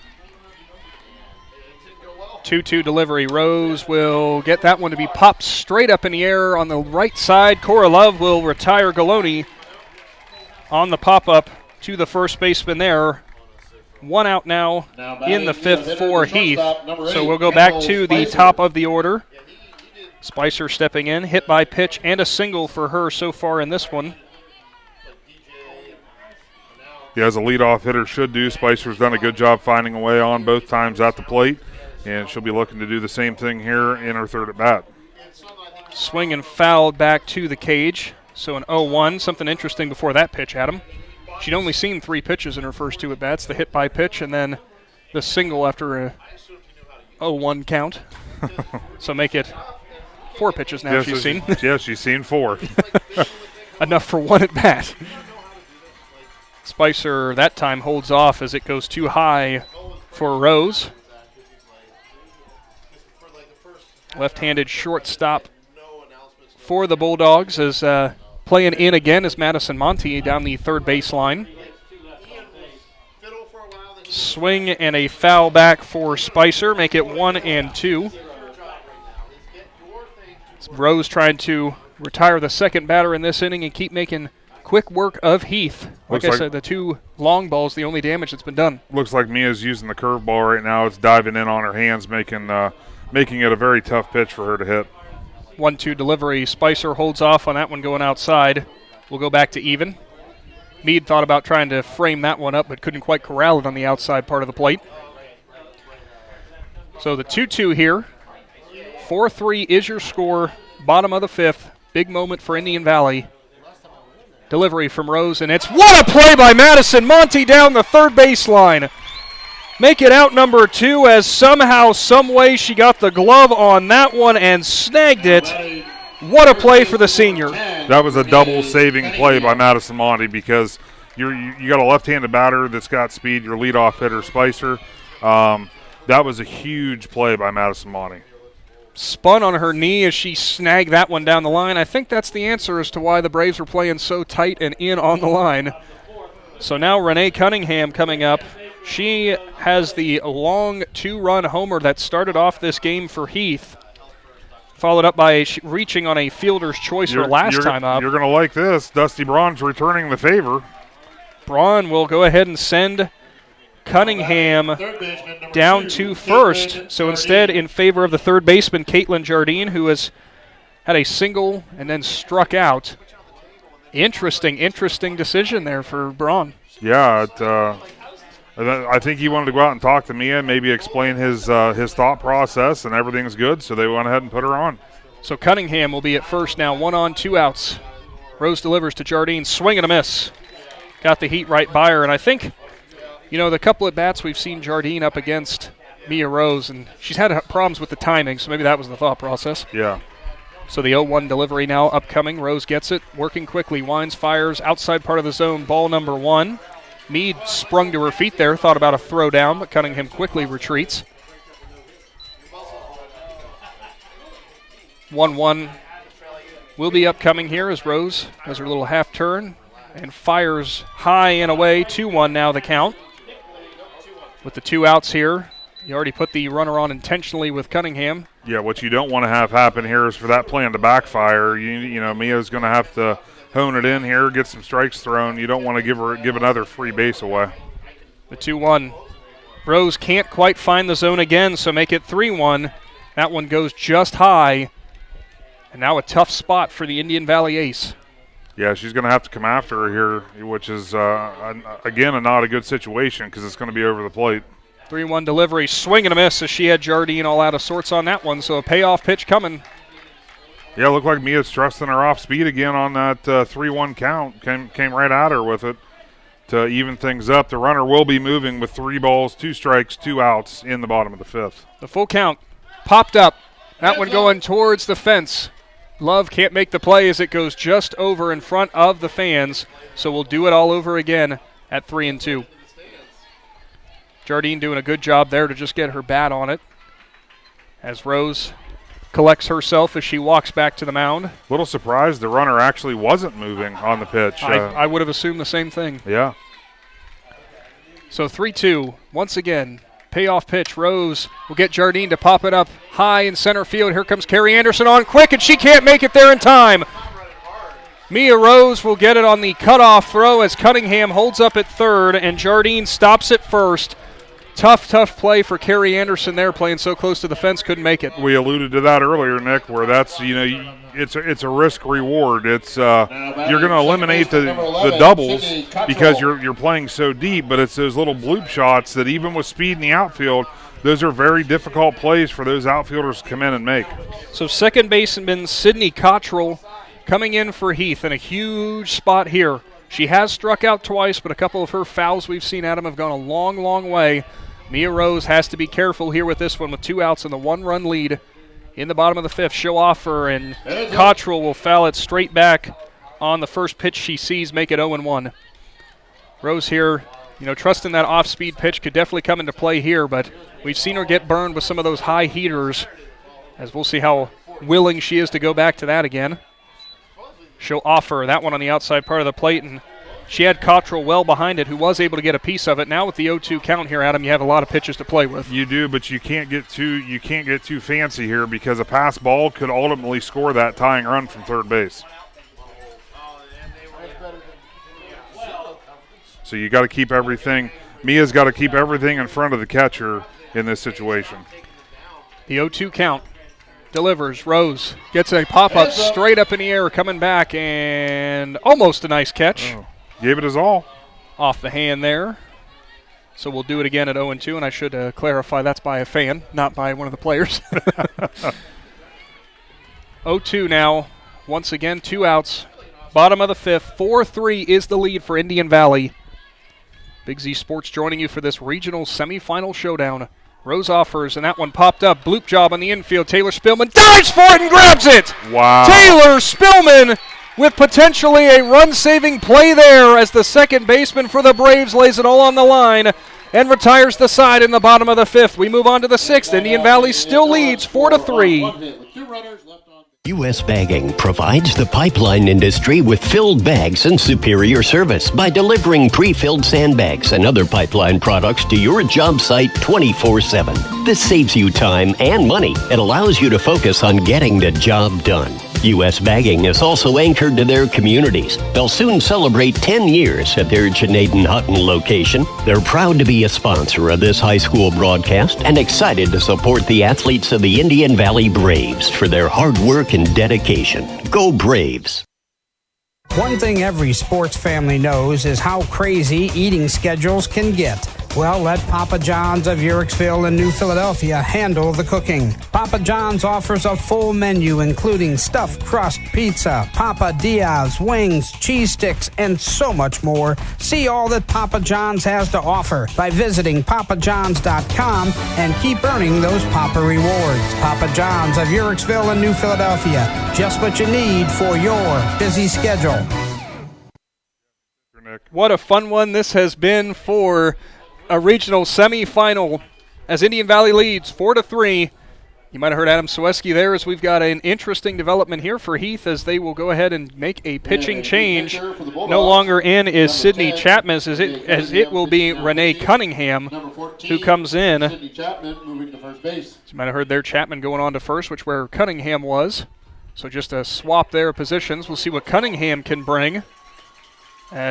2-2 delivery. Rose will get that one to be popped straight up in the air on the right side. Cora Love will retire Giloni on the pop-up to the first baseman there. One out now in the fifth for Heath. So we'll go back to the top of the order. Spicer stepping in, hit by pitch and a single for her so far in this one. Yeah, as a leadoff hitter should do. Spicer's done a good job finding a way on both times at the plate, and she'll be looking to do the same thing here in her third at bat. Swing and fouled back to the cage. So an 0-1. Something interesting before that pitch, Adam. She'd only seen 3 pitches in her first 2 at-bats, the hit by pitch and then the single after a 0-1 count. So make it 4 pitches now she's seen. Yeah, she's seen 4. Enough for 1 at-bat. Spicer that time holds off as it goes too high for Rose. Left-handed shortstop for the Bulldogs as playing in again is Madison Monte down the third baseline. Swing and a foul back for Spicer, make it 1-2. Rose trying to retire the second batter in this inning and keep making quick work of Heath. Like I said, the 2 long balls, the only damage that's been done. Looks like Mia's using the curveball right now. It's diving in on her hands, making it a very tough pitch for her to hit. 1-2 delivery. Spicer holds off on that one going outside. We'll go back to even. Meade thought about trying to frame that one up but couldn't quite corral it on the outside part of the plate. So the 2-2 here. 4-3 is your score. Bottom of the fifth. Big moment for Indian Valley. Delivery from Rose, and it's what a play by Madison Monte down the third baseline. Make it out number 2 as somehow, some way she got the glove on that one and snagged it. What a play for the senior. That was a double saving play by Madison Monte because you got a left-handed batter that's got speed, your leadoff hitter Spicer. That was a huge play by Madison Monte. spun on her knee as she snagged that one down the line. I think that's the answer as to why the Braves were playing so tight and in on the line. So now Renee Cunningham coming up. She has the long 2-run homer that started off this game for Heath, followed up by reaching on a fielder's choice her last time up. You're going to like this. Dusty Braun's returning the favor. Braun will go ahead and send Cunningham down to first. So instead, in favor of the third baseman, Caitlin Jardine, who has had a single and then struck out. Interesting decision there for Braun. Yeah, I think he wanted to go out and talk to Mia and maybe explain his thought process, and everything's good, so they went ahead and put her on. So Cunningham will be at first now, 1 on, 2 outs. Rose delivers to Jardine, swing and a miss. Got the heat right by her, and I think, the couple at bats we've seen Jardine up against Mia Rose, and she's had problems with the timing, so maybe that was the thought process. Yeah. So the 0-1 delivery now upcoming. Rose gets it, working quickly, winds, fires, outside part of the zone, ball number 1. Meade sprung to her feet there, thought about a throw down, but Cunningham quickly retreats. 1-1 will be upcoming here as Rose does her little half turn and fires high and away. 2-1 now the count. With the 2 outs here, you already put the runner on intentionally with Cunningham. Yeah, what you don't want to have happen here is for that plan to backfire. Mia's going to have to hone it in here, get some strikes thrown. You don't want to give another free base away. The 2-1. Rose can't quite find the zone again, so make it 3-1. That one goes just high. And now a tough spot for the Indian Valley ace. Yeah, she's going to have to come after her here, which is, again, not a good situation because it's going to be over the plate. 3-1 delivery, swing and a miss as she had Jardine all out of sorts on that one, so a payoff pitch coming. Yeah, looked like Mia's trusting her off speed again on that 3-1 count. Came right at her with it to even things up. The runner will be moving with 3 balls, 2 strikes, 2 outs in the bottom of the 5th. The full count popped up. That one going towards the fence. Love can't make the play as it goes just over in front of the fans, so we'll do it all over again at 3-2. Jardine doing a good job there to just get her bat on it as Rose collects herself as she walks back to the mound. Little surprised the runner actually wasn't moving on the pitch. I would have assumed the same thing. Yeah. So 3-2, once again, payoff pitch. Rose will get Jardine to pop it up high in center field. Here comes Carrie Anderson on quick, and she can't make it there in time. Mia Rose will get it on the cutoff throw as Cunningham holds up at third, and Jardine stops at first. Tough play for Carrie Anderson there, playing so close to the fence, couldn't make it. We alluded to that earlier, Nick, where that's, it's a risk reward. It's you're going to eliminate the doubles because you're playing so deep, but it's those little bloop shots that even with speed in the outfield, those are very difficult plays for those outfielders to come in and make. So second baseman Sydney Cottrell coming in for Heath in a huge spot here. She has struck out twice, but a couple of her fouls we've seen at him have gone a long way. Mia Rose has to be careful here with this one with 2 outs and the 1-run lead in the bottom of the 5th. She'll offer, and Cottrell will foul it straight back on the first pitch she sees, make it 0-1. Rose here, trusting that off-speed pitch could definitely come into play here, but we've seen her get burned with some of those high heaters, as we'll see how willing she is to go back to that again. She'll offer that one on the outside part of the plate, and she had Cottrell well behind it, who was able to get a piece of it. Now with the 0-2 count here, Adam, you have a lot of pitches to play with. You do, but you can't get too fancy here because a pass ball could ultimately score that tying run from third base. So you got to keep everything. Mia's got to keep everything in front of the catcher in this situation. The 0-2 count. Delivers. Rose gets a pop-up straight up in the air, coming back, and almost a nice catch. Oh, gave it his all. Off the hand there. So we'll do it again at 0-2, and I should clarify that's by a fan, not by one of the players. 0-2 now. Once again, 2 outs. Bottom of the 5th. 4-3 is the lead for Indian Valley. Big Z Sports joining you for this regional semifinal showdown. Rose offers, and that one popped up. Bloop job on the infield. Taylor Spillman dives for it and grabs it. Wow. Taylor Spillman with potentially a run-saving play there as the second baseman for the Braves lays it all on the line. and retires the side in the bottom of the 5th. We move on to the 6th. Indian Valley still leads 4-3. U.S. Bagging provides the pipeline industry with filled bags and superior service by delivering pre-filled sandbags and other pipeline products to your job site 24/7. This saves you time and money. It allows you to focus on getting the job done. U.S. Bagging is also anchored to their communities. They'll soon celebrate 10 years at their Janaden-Hutton location. They're proud to be a sponsor of this high school broadcast and excited to support the athletes of the Indian Valley Braves for their hard work and dedication. Go Braves! One thing every sports family knows is how crazy eating schedules can get. Well, let Papa John's of Uhrichsville and New Philadelphia handle the cooking. Papa John's offers a full menu including stuffed crust pizza, Papa Diaz, wings, cheese sticks, and so much more. See all that Papa John's has to offer by visiting papajohns.com and keep earning those Papa rewards. Papa John's of Uhrichsville and New Philadelphia. Just what you need for your busy schedule. What a fun one this has been for a regional semifinal as Indian Valley leads 4-3. You might have heard Adam Sweski there as we've got an interesting development here for Heath as they will go ahead and make a pitching change. No longer in is Sydney Chapman as it will be Renee Cunningham who comes in. As you might have heard there, Chapman going on to first, which where Cunningham was. So just a swap there of positions. We'll see what Cunningham can bring.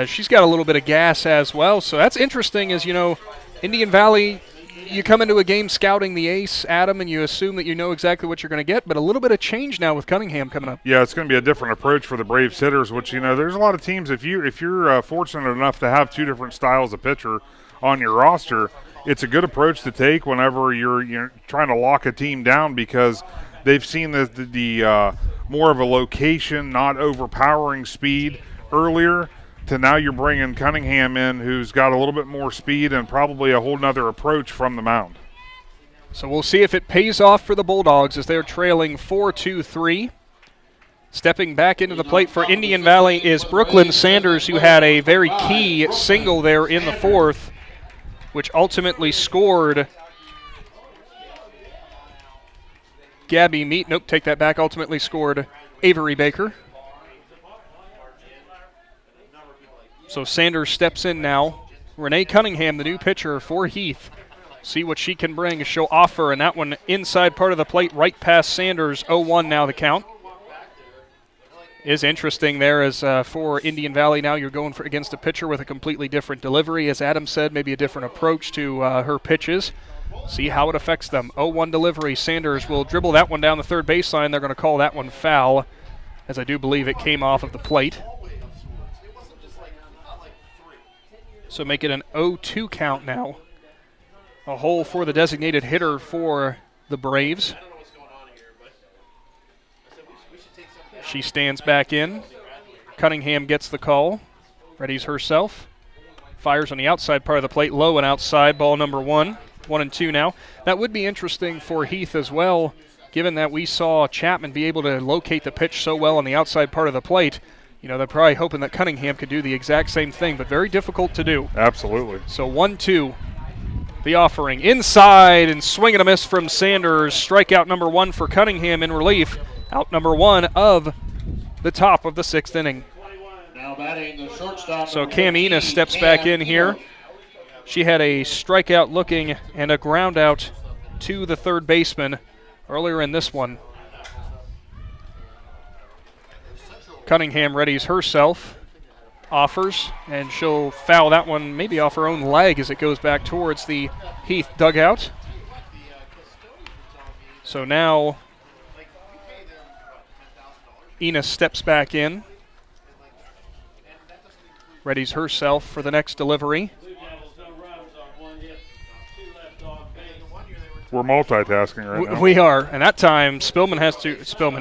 She's got a little bit of gas as well, so that's interesting as, you know, Indian Valley, you come into a game scouting the ace, Adam, and you assume that you know exactly what you're going to get, but a little bit of change now with Cunningham coming up. Yeah, it's going to be a different approach for the Braves hitters, which, you know, there's a lot of teams, if you're fortunate enough to have two different styles of pitcher on your roster, it's a good approach to take whenever you're trying to lock a team down because they've seen the more of a location, not overpowering speed earlier, to now you're bringing Cunningham in who's got a little bit more speed and probably a whole nother approach from the mound. So we'll see if it pays off for the Bulldogs as they're trailing 4-2-3. Stepping back into the plate for Indian Valley is Brooklyn Sanders, who had a very key single there in the 4th, which ultimately scored Gabby Meat. Nope, take that back. Ultimately scored Avery Baker. So Sanders steps in now. Renee Cunningham, the new pitcher for Heath. See what she can bring. She'll offer, and that one inside part of the plate, right past Sanders. 0-1 now the count. Is interesting there as for Indian Valley now you're going against a pitcher with a completely different delivery. As Adam said, maybe a different approach to her pitches. See how it affects them. 0-1 delivery. Sanders will dribble that one down the third baseline. They're going to call that one foul, as I do believe it came off of the plate. So make it an 0-2 count now. A hole for the designated hitter for the Braves. She stands back in. Cunningham gets the call. Readies herself. Fires on the outside part of the plate, low and outside. Ball number 1. 1-2 now. That would be interesting for Heath as well, given that we saw Chapman be able to locate the pitch so well on the outside part of the plate. You know, they're probably hoping that Cunningham could do the exact same thing, but very difficult to do. Absolutely. So 1-2, the offering. Inside and swing and a miss from Sanders. Strikeout number 1 for Cunningham in relief. Out number 1 of the top of the 6th inning. Now batting the shortstop. So Cam Enos steps back in here. She had a strikeout looking and a ground out to the third baseman earlier in this one. Cunningham readies herself, offers, and she'll foul that one maybe off her own leg as it goes back towards the Heath dugout. So now Enos steps back in, readies herself for the next delivery. We're multitasking right now. We are, and that time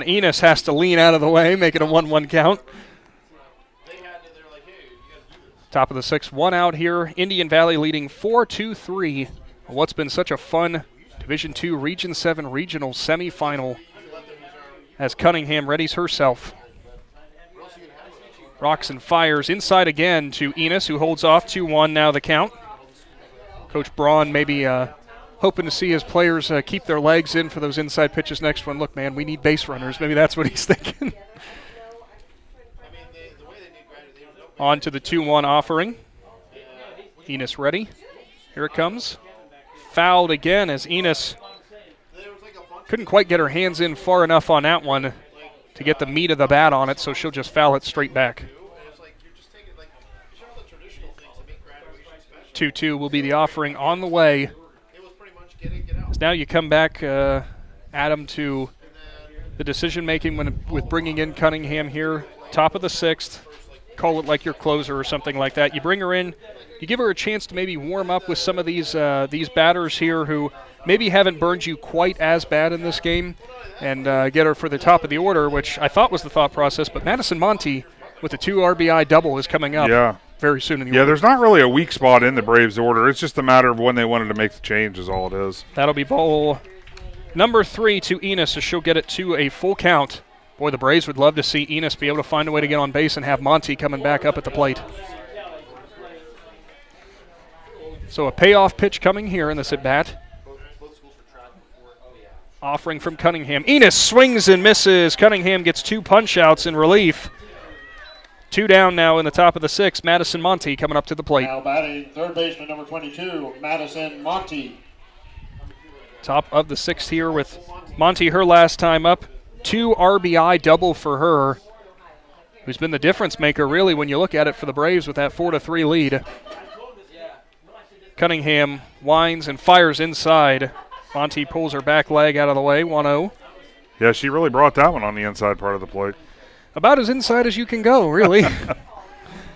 Enos has to lean out of the way, make it a 1-1 count. Top of the 6th, 1 out here. Indian Valley leading 4-2-3. What's been such a fun Division II Region 7 regional semifinal as Cunningham readies herself. Rocks and fires inside again to Enos, who holds off 2-1 now the count. Coach Braun maybe hoping to see his players keep their legs in for those inside pitches next one. Look, man, we need base runners. Maybe that's what he's thinking. On to the 2-1 offering. Enos ready. Here it comes. Fouled again as Enos couldn't quite get her hands in far enough on that one to get the meat of the bat on it, so she'll just foul it straight back. 2-2 will be the offering on the way. Now you come back, Adam, to the decision-making with bringing in Cunningham here, top of the 6th. Call it like your closer or something like that. You bring her in, you give her a chance to maybe warm up with some of these batters here who maybe haven't burned you quite as bad in this game, and get her for the top of the order, which I thought was the thought process. But Madison Monty with the 2 RBI double is coming up very soon in the order. There's not really a weak spot in the Braves order. It's just a matter of when they wanted to make the change is all it is. That'll be ball number 3 to Enos, as she'll get it to a full count. Boy, the Braves would love to see Enos be able to find a way to get on base and have Monty coming back up at the plate. So a payoff pitch coming here in this at-bat. Offering from Cunningham. Enos swings and misses. Cunningham gets 2 punch-outs in relief. 2 down now in the top of the 6th. Madison Monty coming up to the plate. Now batting third baseman number 22, Madison Monty. Top of the 6th here with Monty her last time up. 2 RBI double for her, who's been the difference maker really when you look at it for the Braves with that 4-3 lead. Cunningham winds and fires inside. Monty pulls her back leg out of the way, 1-0. Yeah, she really brought that one on the inside part of the plate. About as inside as you can go, really.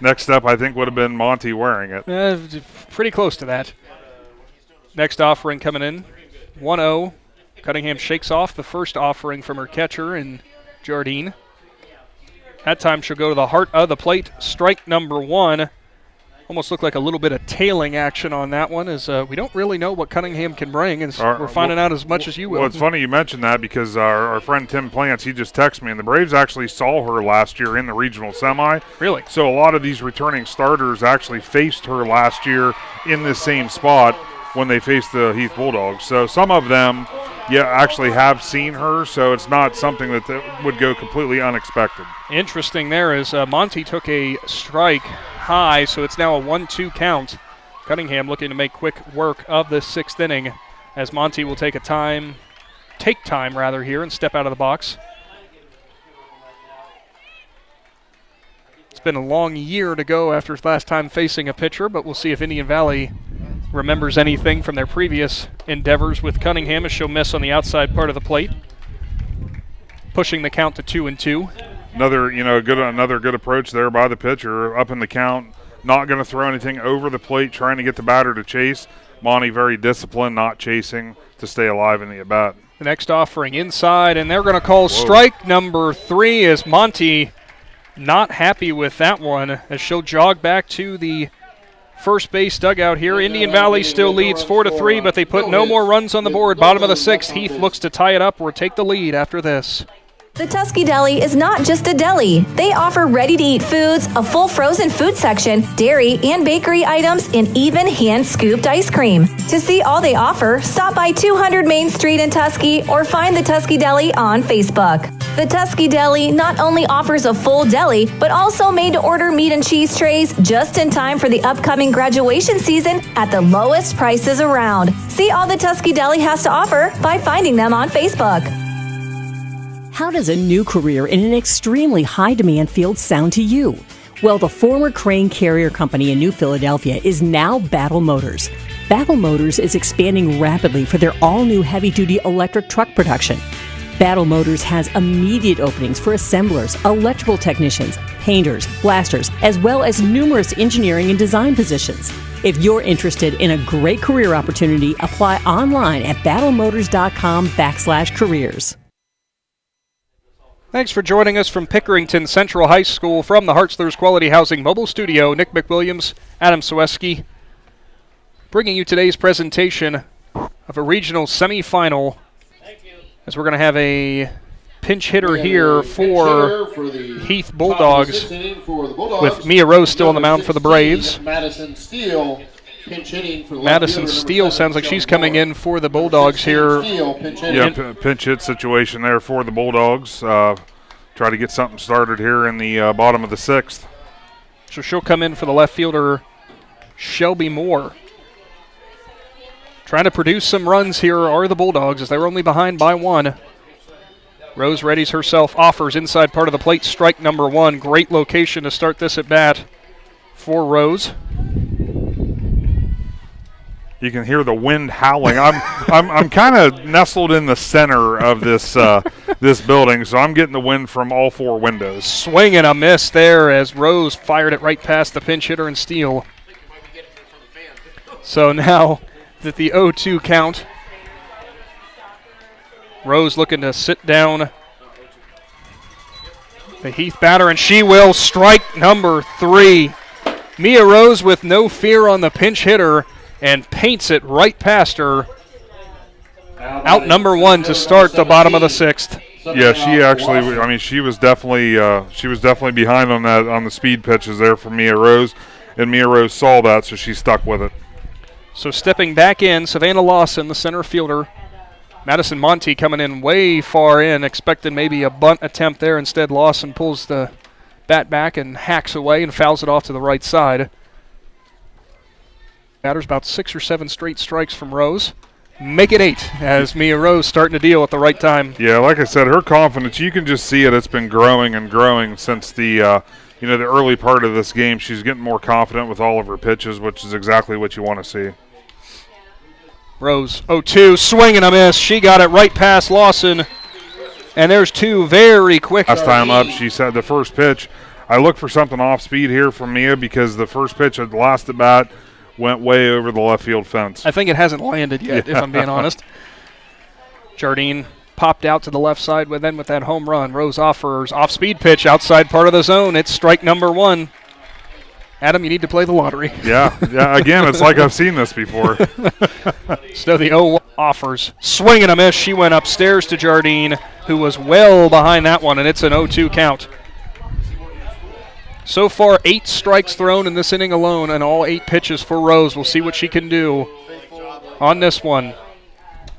Next step, I think, would have been Monty wearing it. Pretty close to that. Next offering coming in, 1-0. Cunningham shakes off the first offering from her catcher in Jardine. That time she'll go to the heart of the plate. Strike number 1. Almost looked like a little bit of tailing action on that one, as we don't really know what Cunningham can bring, and we're finding out as much as you will. Well, it's funny you mentioned that because our friend Tim Plants, he just texted me, and the Braves actually saw her last year in the regional semi. Really? So a lot of these returning starters actually faced her last year in this same spot when they faced the Heath Bulldogs. So some of them, actually have seen her, so it's not something that would go completely unexpected. Interesting there is Monty took a strike high, so it's now a 1-2 count. Cunningham looking to make quick work of the 6th inning as Monty will take time here and step out of the box. It's been a long year to go after his last time facing a pitcher, but we'll see if Indian Valley remembers anything from their previous endeavors with Cunningham, as she'll miss on the outside part of the plate, pushing the count to 2-2. Another good approach there by the pitcher, up in the count, not going to throw anything over the plate, trying to get the batter to chase. Monty very disciplined, not chasing to stay alive in the at-bat. The next offering inside, and they're going to call strike number 3 as Monty not happy with that one, as she'll jog back to the first base dugout here. Indian Valley still leads 4-3, but they put no more runs on the board. Bottom of the 6th, Heath looks to tie it up or take the lead after this. The Tusky Deli is not just a deli. They offer ready-to-eat foods, a full frozen food section, dairy and bakery items, and even hand-scooped ice cream. To see all they offer, stop by 200 Main Street in Tusky or find the Tusky Deli on Facebook. The Tusky Deli not only offers a full deli, but also made-to-order meat and cheese trays just in time for the upcoming graduation season at the lowest prices around. See all the Tusky Deli has to offer by finding them on Facebook. How does a new career in an extremely high-demand field sound to you? Well, the former Crane Carrier Company in New Philadelphia is now Battle Motors. Battle Motors is expanding rapidly for their all-new heavy-duty electric truck production. Battle Motors has immediate openings for assemblers, electrical technicians, painters, blasters, as well as numerous engineering and design positions. If you're interested in a great career opportunity, apply online at battlemotors.com/careers. Thanks for joining us from Pickerington Central High School from the Hartzler's Quality Housing Mobile Studio. Nick McWilliams, Adam Soweski, bringing you today's presentation of a regional semifinal. As we're going to have a pinch hitter here for the Heath Bulldogs, with Mia Rose still on the mound for the Braves. Madison Steele Pinch hitting for the Madison left fielder, Steele number 7, sounds like she's Shelby coming Moore. in for the Bulldogs here. Steele, pinch hitting. Yeah, pinch hit situation there for the Bulldogs. Try to get something started here in the bottom of the 6th. So she'll come in for the left fielder, Shelby Moore. Trying to produce some runs here are the Bulldogs as they're only behind by 1. Rose readies herself, offers inside part of the plate, strike number 1. Great location to start this at bat for Rose. You can hear the wind howling. I'm kind of nestled in the center of this this building, so I'm getting the wind from all 4 windows. Swing and a miss there as Rose fired it right past the pinch hitter and Steele. So now that the 0-2 count, Rose looking to sit down the Heath batter, and she will strike number 3. Mia Rose with no fear on the pinch hitter and paints it right past her. Out number 1 to start the bottom of the 6th. Yeah, she actually, I mean, she was definitely behind on that, on the speed pitches there for Mia Rose, and Mia Rose saw that, so she stuck with it. So stepping back in, Savannah Lawson, the center fielder. Madison Monty coming in way far in, expecting maybe a bunt attempt there. Instead, Lawson pulls the bat back and hacks away and fouls it off to the right side. Batter's about 6 or 7 straight strikes from Rose. Make it 8 as Mia Rose starting to deal at the right time. Yeah, like I said, her confidence, you can just see it. It's been growing and growing since the the early part of this game. She's getting more confident with all of her pitches, which is exactly what you want to see. Rose 0-2, swing and a miss. She got it right past Lawson. And there's 2 very quick. Last time up, she said the first pitch, I look for something off speed here from Mia because the first pitch at the last at bat went way over the left field fence. I think it hasn't landed yet, if I'm being honest. Jardine popped out to the left side with that home run. Rose offers off-speed pitch outside part of the zone. It's strike number 1. Adam, you need to play the lottery. Yeah. Again, it's like I've seen this before. So the 0 offers. Swing and a miss. She went upstairs to Jardine, who was well behind that one, and it's an 0-2 count. So far, 8 strikes thrown in this inning alone, and all 8 pitches for Rose. We'll see what she can do on this one.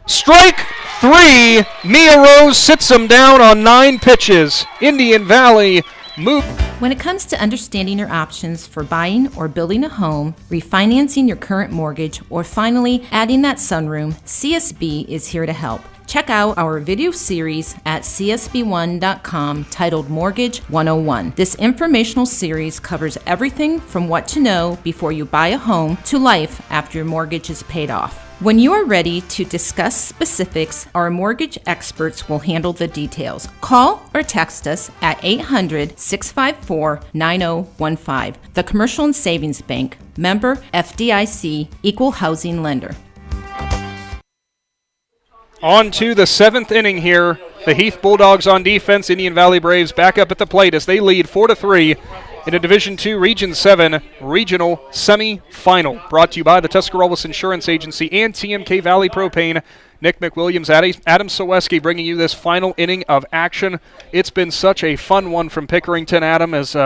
Strike 3. Mia Rose sits them down on 9 pitches. Indian Valley move. When it comes to understanding your options for buying or building a home, refinancing your current mortgage, or finally adding that sunroom, CSB is here to help. Check out our video series at csb1.com titled Mortgage 101. This informational series covers everything from what to know before you buy a home to life after your mortgage is paid off. When you are ready to discuss specifics, our mortgage experts will handle the details. Call or text us at 800-654-9015. The Commercial and Savings Bank, member FDIC, equal housing lender. On to the 7th inning here. The Heath Bulldogs on defense. Indian Valley Braves back up at the plate as they lead 4-3 in a Division II Region 7 regional semifinal. Brought to you by the Tuscarawas Insurance Agency and TMK Valley Propane. Nick McWilliams, Adam Soweski bringing you this final inning of action. It's been such a fun one from Pickerington, Adam, as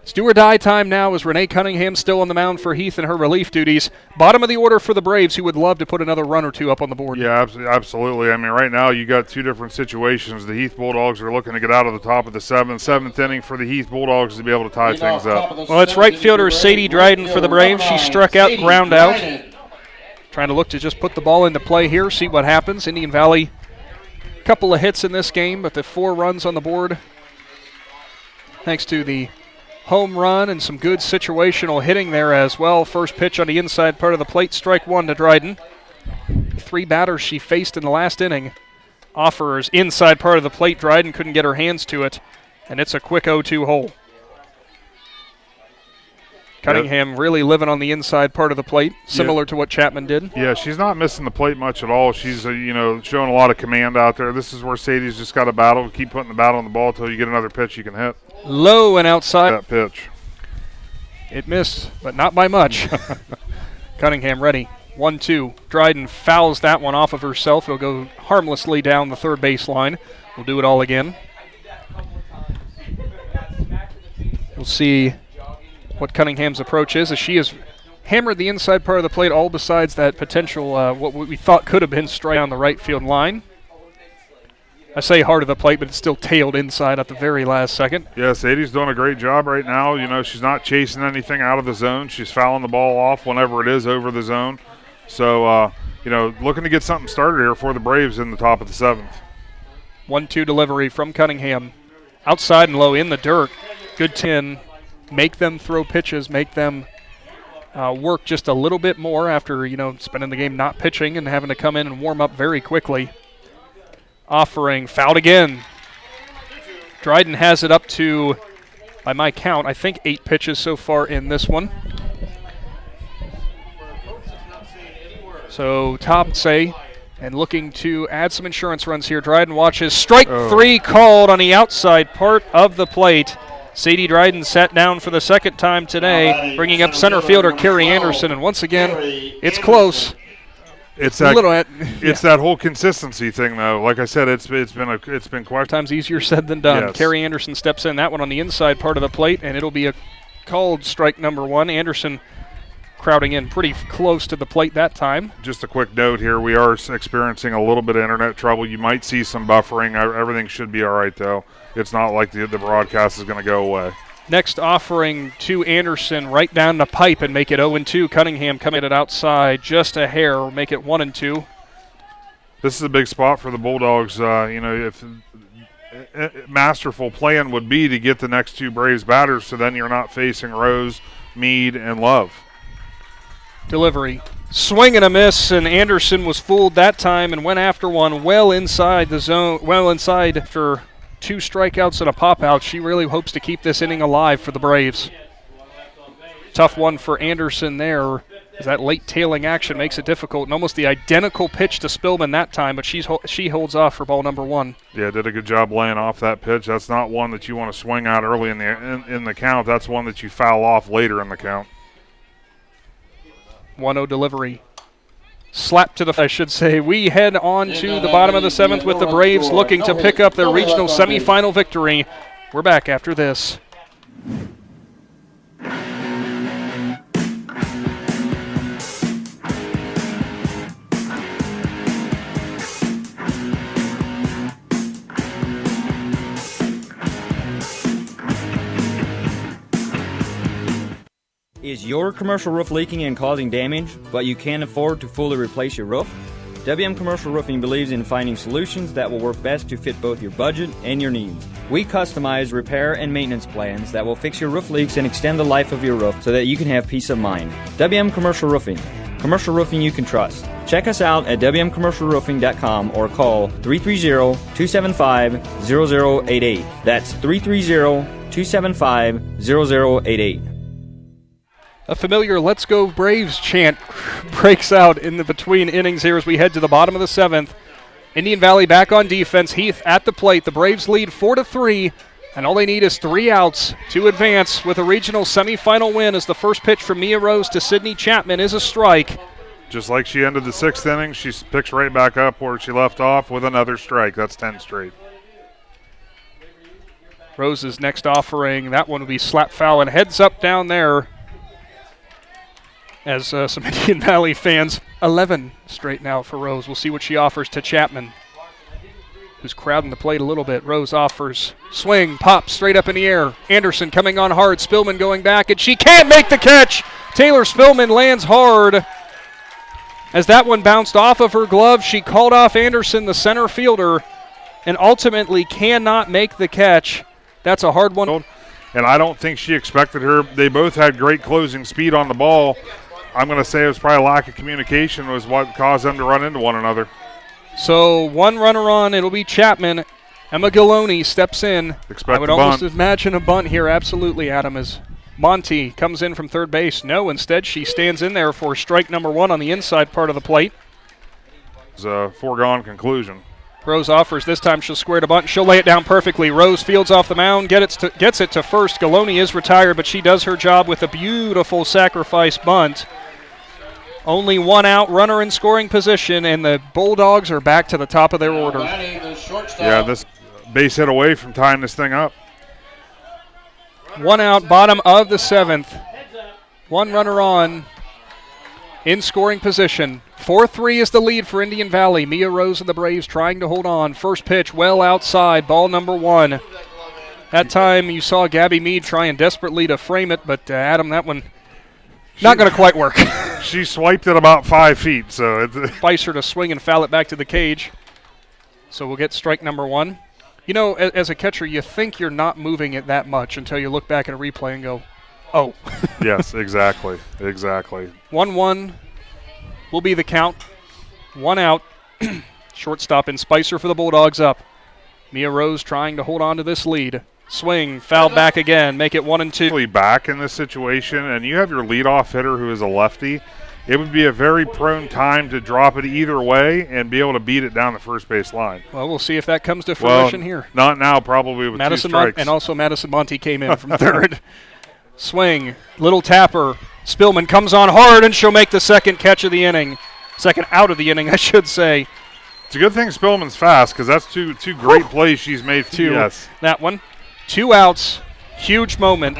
it's do or die time now as Renee Cunningham still on the mound for Heath in her relief duties. Bottom of the order for the Braves, who would love to put another run or 2 up on the board. Yeah, absolutely. I mean, right now you got 2 different situations. The Heath Bulldogs are looking to get out of the top of the 7th inning for the Heath Bulldogs to be able to tie things up. Well, it's right fielder Sadie Dryden for the Braves. She struck out, ground out. Trying to look to just put the ball into play here, see what happens. Indian Valley, a couple of hits in this game, but the 4 runs on the board thanks to the home run and some good situational hitting there as well. First pitch on the inside part of the plate, strike 1 to Dryden. 3 batters she faced in the last inning. Offers inside part of the plate. Dryden couldn't get her hands to it, and it's a quick 0-2 hole. Cunningham really living on the inside part of the plate, similar to what Chapman did. Yeah, she's not missing the plate much at all. She's showing a lot of command out there. This is where Sadie's just got to battle, keep putting the bat on the ball until you get another pitch you can hit. Low and outside. That pitch. It missed, but not by much. Cunningham ready. 1-2. Dryden fouls that one off of herself. It'll go harmlessly down the third baseline. We'll do it all again. We'll see what Cunningham's approach is, as she is hammered the inside part of the plate, all besides that potential, what we thought could have been strike down the right field line. I say hard of the plate, but it's still tailed inside at the very last second. Yeah, Sadie's doing a great job right now. You know, she's not chasing anything out of the zone. She's fouling the ball off whenever it is over the zone. So, you know, looking to get something started here for the Braves in the top of the 7th. 1-2 delivery from Cunningham. Outside and low in the dirt. Good 10. Make them throw pitches, make them work just a little bit more after, you know, spending the game not pitching and having to come in and warm up very quickly. Offering, fouled again. Dryden has it up to, by my count, I think 8 pitches so far in this one. So top say, and looking to add some insurance runs here. Dryden watches. Strike 3 called on the outside part of the plate. Sadie Dryden sat down for the second time today, bringing up center fielder Carrie Anderson, and once again, it's close. It's that that whole consistency thing, though. Like I said, it's been quite times easier said than done. Yes. Carrie Anderson steps in, that one on the inside part of the plate, and it'll be a called strike number 1. Anderson crowding in pretty close to the plate that time. Just a quick note here: we are experiencing a little bit of internet trouble. You might see some buffering. Everything should be all right, though. It's not like the broadcast is going to go away. Next offering to Anderson, right down the pipe and make it 0-2. Cunningham coming at it outside just a hair, make it 1-2. This is a big spot for the Bulldogs. You know, if masterful plan would be to get the next 2 Braves batters, so then you're not facing Rose, Meade, and Love. Delivery. Swing and a miss, and Anderson was fooled that time and went after one well inside the zone, well inside after 2 strikeouts and a pop-out. She really hopes to keep this inning alive for the Braves. Tough one for Anderson there, as that late tailing action makes it difficult, and almost the identical pitch to Spillman that time, but she holds off for ball number 1. Yeah, did a good job laying off that pitch. That's not one that you want to swing out early in the count. That's one that you foul off later in the count. 1-0 delivery. Slap to the, I should say. We head on to the bottom of the 7th with the Braves looking to pick up their regional semifinal victory. We're back after this. Is your commercial roof leaking and causing damage, but you can't afford to fully replace your roof? WM Commercial Roofing believes in finding solutions that will work best to fit both your budget and your needs. We customize repair and maintenance plans that will fix your roof leaks and extend the life of your roof so that you can have peace of mind. WM Commercial Roofing. Commercial roofing you can trust. Check us out at WMCommercialRoofing.com or call 330-275-0088. That's 330-275-0088. A familiar Let's Go Braves chant breaks out in the between innings here as we head to the bottom of the 7th. Indian Valley back on defense. Heath at the plate. The Braves lead 4-3, and all they need is 3 outs to advance with a regional semifinal win as the first pitch from Mia Rose to Sydney Chapman is a strike. Just like she ended the 6th inning, she picks right back up where she left off with another strike. That's 10 straight. Rose's next offering, that one will be slap foul and heads up down there. As some Indian Valley fans, 11 straight now for Rose. We'll see what she offers to Chapman, who's crowding the plate a little bit. Rose offers, swing, pop, straight up in the air. Anderson coming on hard, Spillman going back, and she can't make the catch. Taylor Spillman lands hard. As that one bounced off of her glove, she called off Anderson, the center fielder, and ultimately cannot make the catch. That's a hard one. And I don't think she expected her. They both had great closing speed on the ball. I'm going to say it was probably lack of communication was what caused them to run into one another. So 1 runner on, it'll be Chapman. Emma Galoni steps in. I would almost imagine a bunt here, absolutely, Adam, as Monty comes in from third base. No, instead she stands in there for strike number 1 on the inside part of the plate. It's a foregone conclusion. Rose offers. This time she'll square to bunt. She'll lay it down perfectly. Rose fields off the mound, gets it to first. Galoni is retired, but she does her job with a beautiful sacrifice bunt. Only 1 out, runner in scoring position, and the Bulldogs are back to the top of their order. Yeah, this base hit away from tying this thing up. 1 out, bottom of the 7th. 1 runner on. in scoring position. 4-3 is the lead for Indian Valley. Mia Rose and the Braves trying to hold on. First pitch well outside, ball number 1. That time you saw Gabby Mead trying desperately to frame it, but Adam, that one not going to quite work. She swiped it about 5 feet, so it's Spicer to swing and foul it back to the cage. So we'll get strike number 1. You know, as a catcher, you think you're not moving it that much until you look back at a replay and go, oh. Yes, exactly. 1-1 will be the count. 1 out. Shortstop and Spicer for the Bulldogs up. Mia Rose trying to hold on to this lead. Swing, foul back again, make it 1-2. Back in this situation, and you have your leadoff hitter who is a lefty, it would be a very prone time to drop it either way and be able to beat it down the first base line. Well, we'll see if that comes to fruition here. Not now, probably with Madison 2 strikes. And also Madison Monty came in from third. Swing, little tapper. Spillman comes on hard, and she'll make the second catch of the inning. Second out of the inning, I should say. It's a good thing Spillman's fast because that's two great plays she's made. Yes. That one. 2 outs. Huge moment.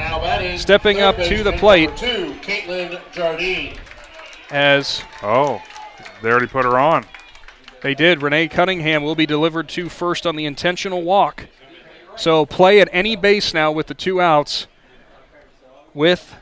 Stepping up to the plate. Number 2, Caitlin Jardine. They already put her on. They did. Renee Cunningham will be delivered to first on the intentional walk. So play at any base now with the 2 outs with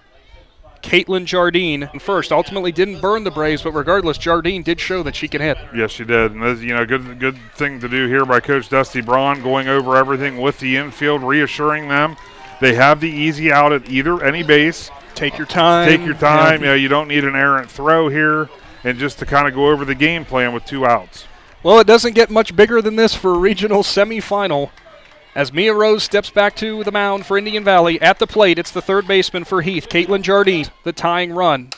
Caitlin Jardine first. Ultimately didn't burn the Braves, but regardless, Jardine did show that she can hit. Yes, she did. And this, good thing to do here by Coach Dusty Braun, going over everything with the infield, reassuring them they have the easy out at any base. Take your time. Yeah. You don't need an errant throw here, and just to kind of go over the game plan with 2 outs. Well, it doesn't get much bigger than this for a regional semifinal. As Mia Rose steps back to the mound for Indian Valley, at the plate, it's the third baseman for Heath, Caitlin Jardine, the tying run.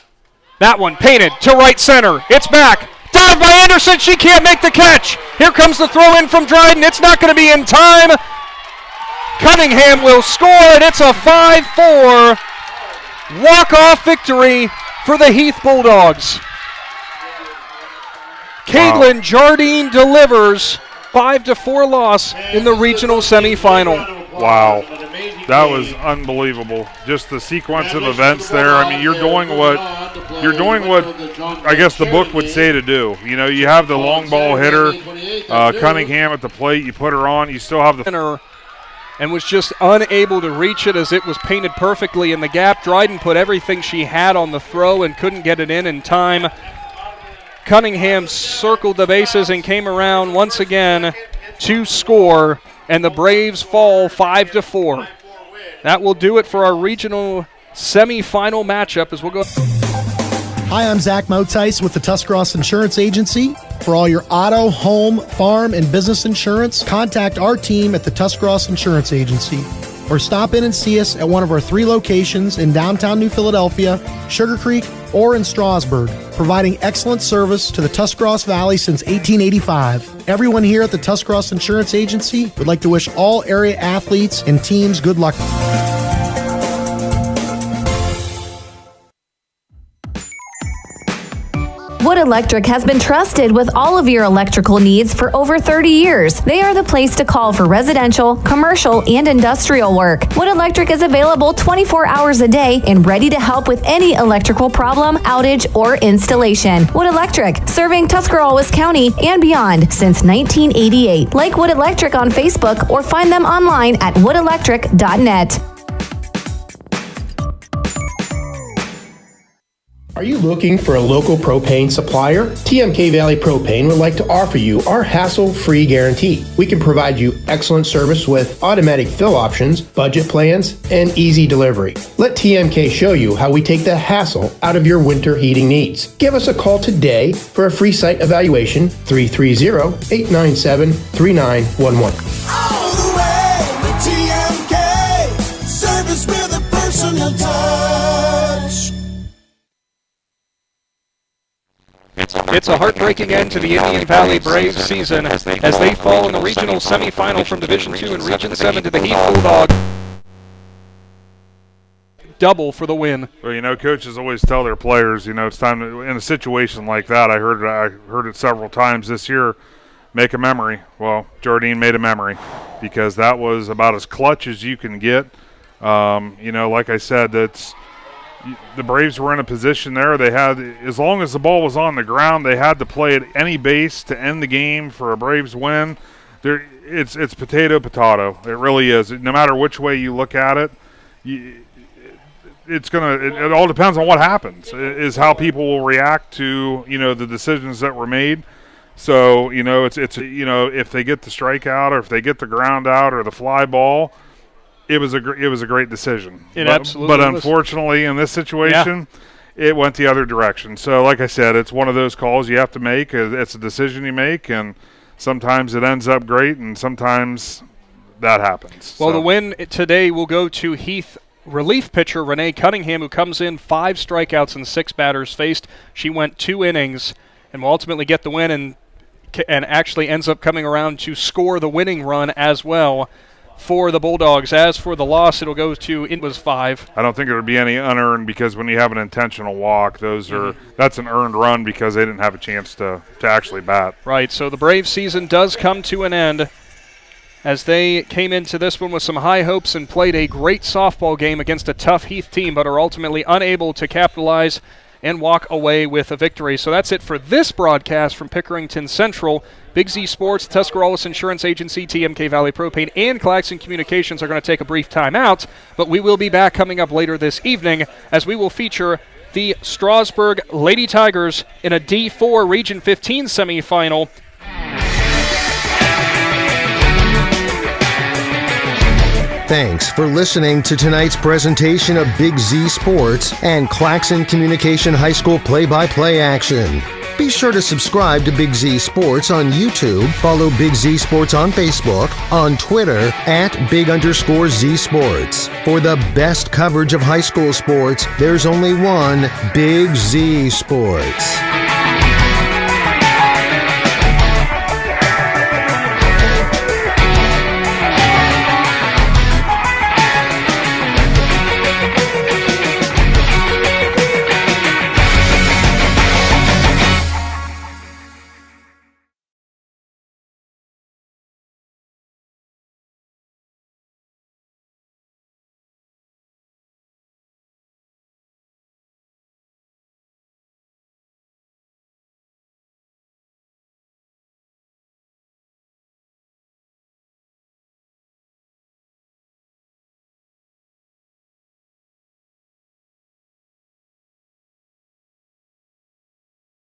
That one painted to right center. It's back. Dive by Anderson. She can't make the catch. Here comes the throw in from Dryden. It's not going to be in time. Cunningham will score, and it's a 5-4 walk-off victory for the Heath Bulldogs. Caitlin Jardine delivers 5-4 loss in the regional semifinal. Wow, that was unbelievable. Just the sequence of events there. I mean, you're doing what I guess the book would say to do. You have the long ball hitter, Cunningham at the plate. You put her on. You still have the and was just unable to reach it as it was painted perfectly in the gap. Dryden put everything she had on the throw and couldn't get it in time. Cunningham circled the bases and came around once again to score, and the Braves fall 5-4. That will do it for our regional semifinal matchup as we'll go. Hi, I'm Zach Motice with the Tuscarawas Insurance Agency. For all your auto, home, farm, and business insurance, contact our team at the Tuscarawas Insurance Agency. Or stop in and see us at one of our 3 locations in downtown New Philadelphia, Sugar Creek, or in Strasburg, providing excellent service to the Tuscarawas Valley since 1885. Everyone here at the Tuscarawas Insurance Agency would like to wish all area athletes and teams good luck. Wood Electric has been trusted with all of your electrical needs for over 30 years. They are the place to call for residential, commercial, and industrial work. Wood Electric is available 24 hours a day and ready to help with any electrical problem, outage, or installation. Wood Electric, serving Tuscarawas County and beyond since 1988. Like Wood Electric on Facebook or find them online at woodelectric.net. Are you looking for a local propane supplier? TMK Valley Propane would like to offer you our hassle-free guarantee. We can provide you excellent service with automatic fill options, budget plans, and easy delivery. Let TMK show you how we take the hassle out of your winter heating needs. Give us a call today for a free site evaluation, 330-897-3911. All the way with TMK, service with a personal touch. It's a heartbreaking end to the Indian Valley Braves season as they fall in the regional semifinal from Division II and Region 7 to the Heath Bulldogs. Double for the win. Well, coaches always tell their players, it's time to, in a situation like that. I heard it several times this year. Make a memory. Well, Jardine made a memory because that was about as clutch as you can get. Like I said, the Braves were in a position there. They had, as long as the ball was on the ground, they had to play at any base to end the game for a Braves win. It's potato. It really is. No matter which way you look at it, it all depends on what happens. Is how people will react to the decisions that were made. So it's if they get the strikeout or if they get the ground out or the fly ball. It was a great decision. Absolutely but unfortunately, in this situation, it went the other direction. So, like I said, it's one of those calls you have to make. It's a decision you make, and sometimes it ends up great, and sometimes that happens. Well, the win today will go to Heath relief pitcher Renee Cunningham, who comes in 5 strikeouts and 6 batters faced. She went 2 innings and will ultimately get the win, and actually ends up coming around to score the winning run as well for the Bulldogs. As for the loss, it was 5. I don't think there would be any unearned, because when you have an intentional walk, that's an earned run because they didn't have a chance to actually bat. Right, so the Braves season does come to an end as they came into this one with some high hopes and played a great softball game against a tough Heath team, but are ultimately unable to capitalize and walk away with a victory. So that's it for this broadcast from Pickerington Central. Big Z Sports, Tuscarawas Insurance Agency, TMK Valley Propane, and Claxon Communications are going to take a brief timeout, but we will be back coming up later this evening as we will feature the Strasburg Lady Tigers in a D4 Region 15 semifinal. Thanks for listening to tonight's presentation of Big Z Sports and Claxon Communication High School play-by-play action. Be sure to subscribe to Big Z Sports on YouTube, follow Big Z Sports on Facebook, on Twitter @Big_Z Sports. For the best coverage of high school sports, there's only one Big Z Sports.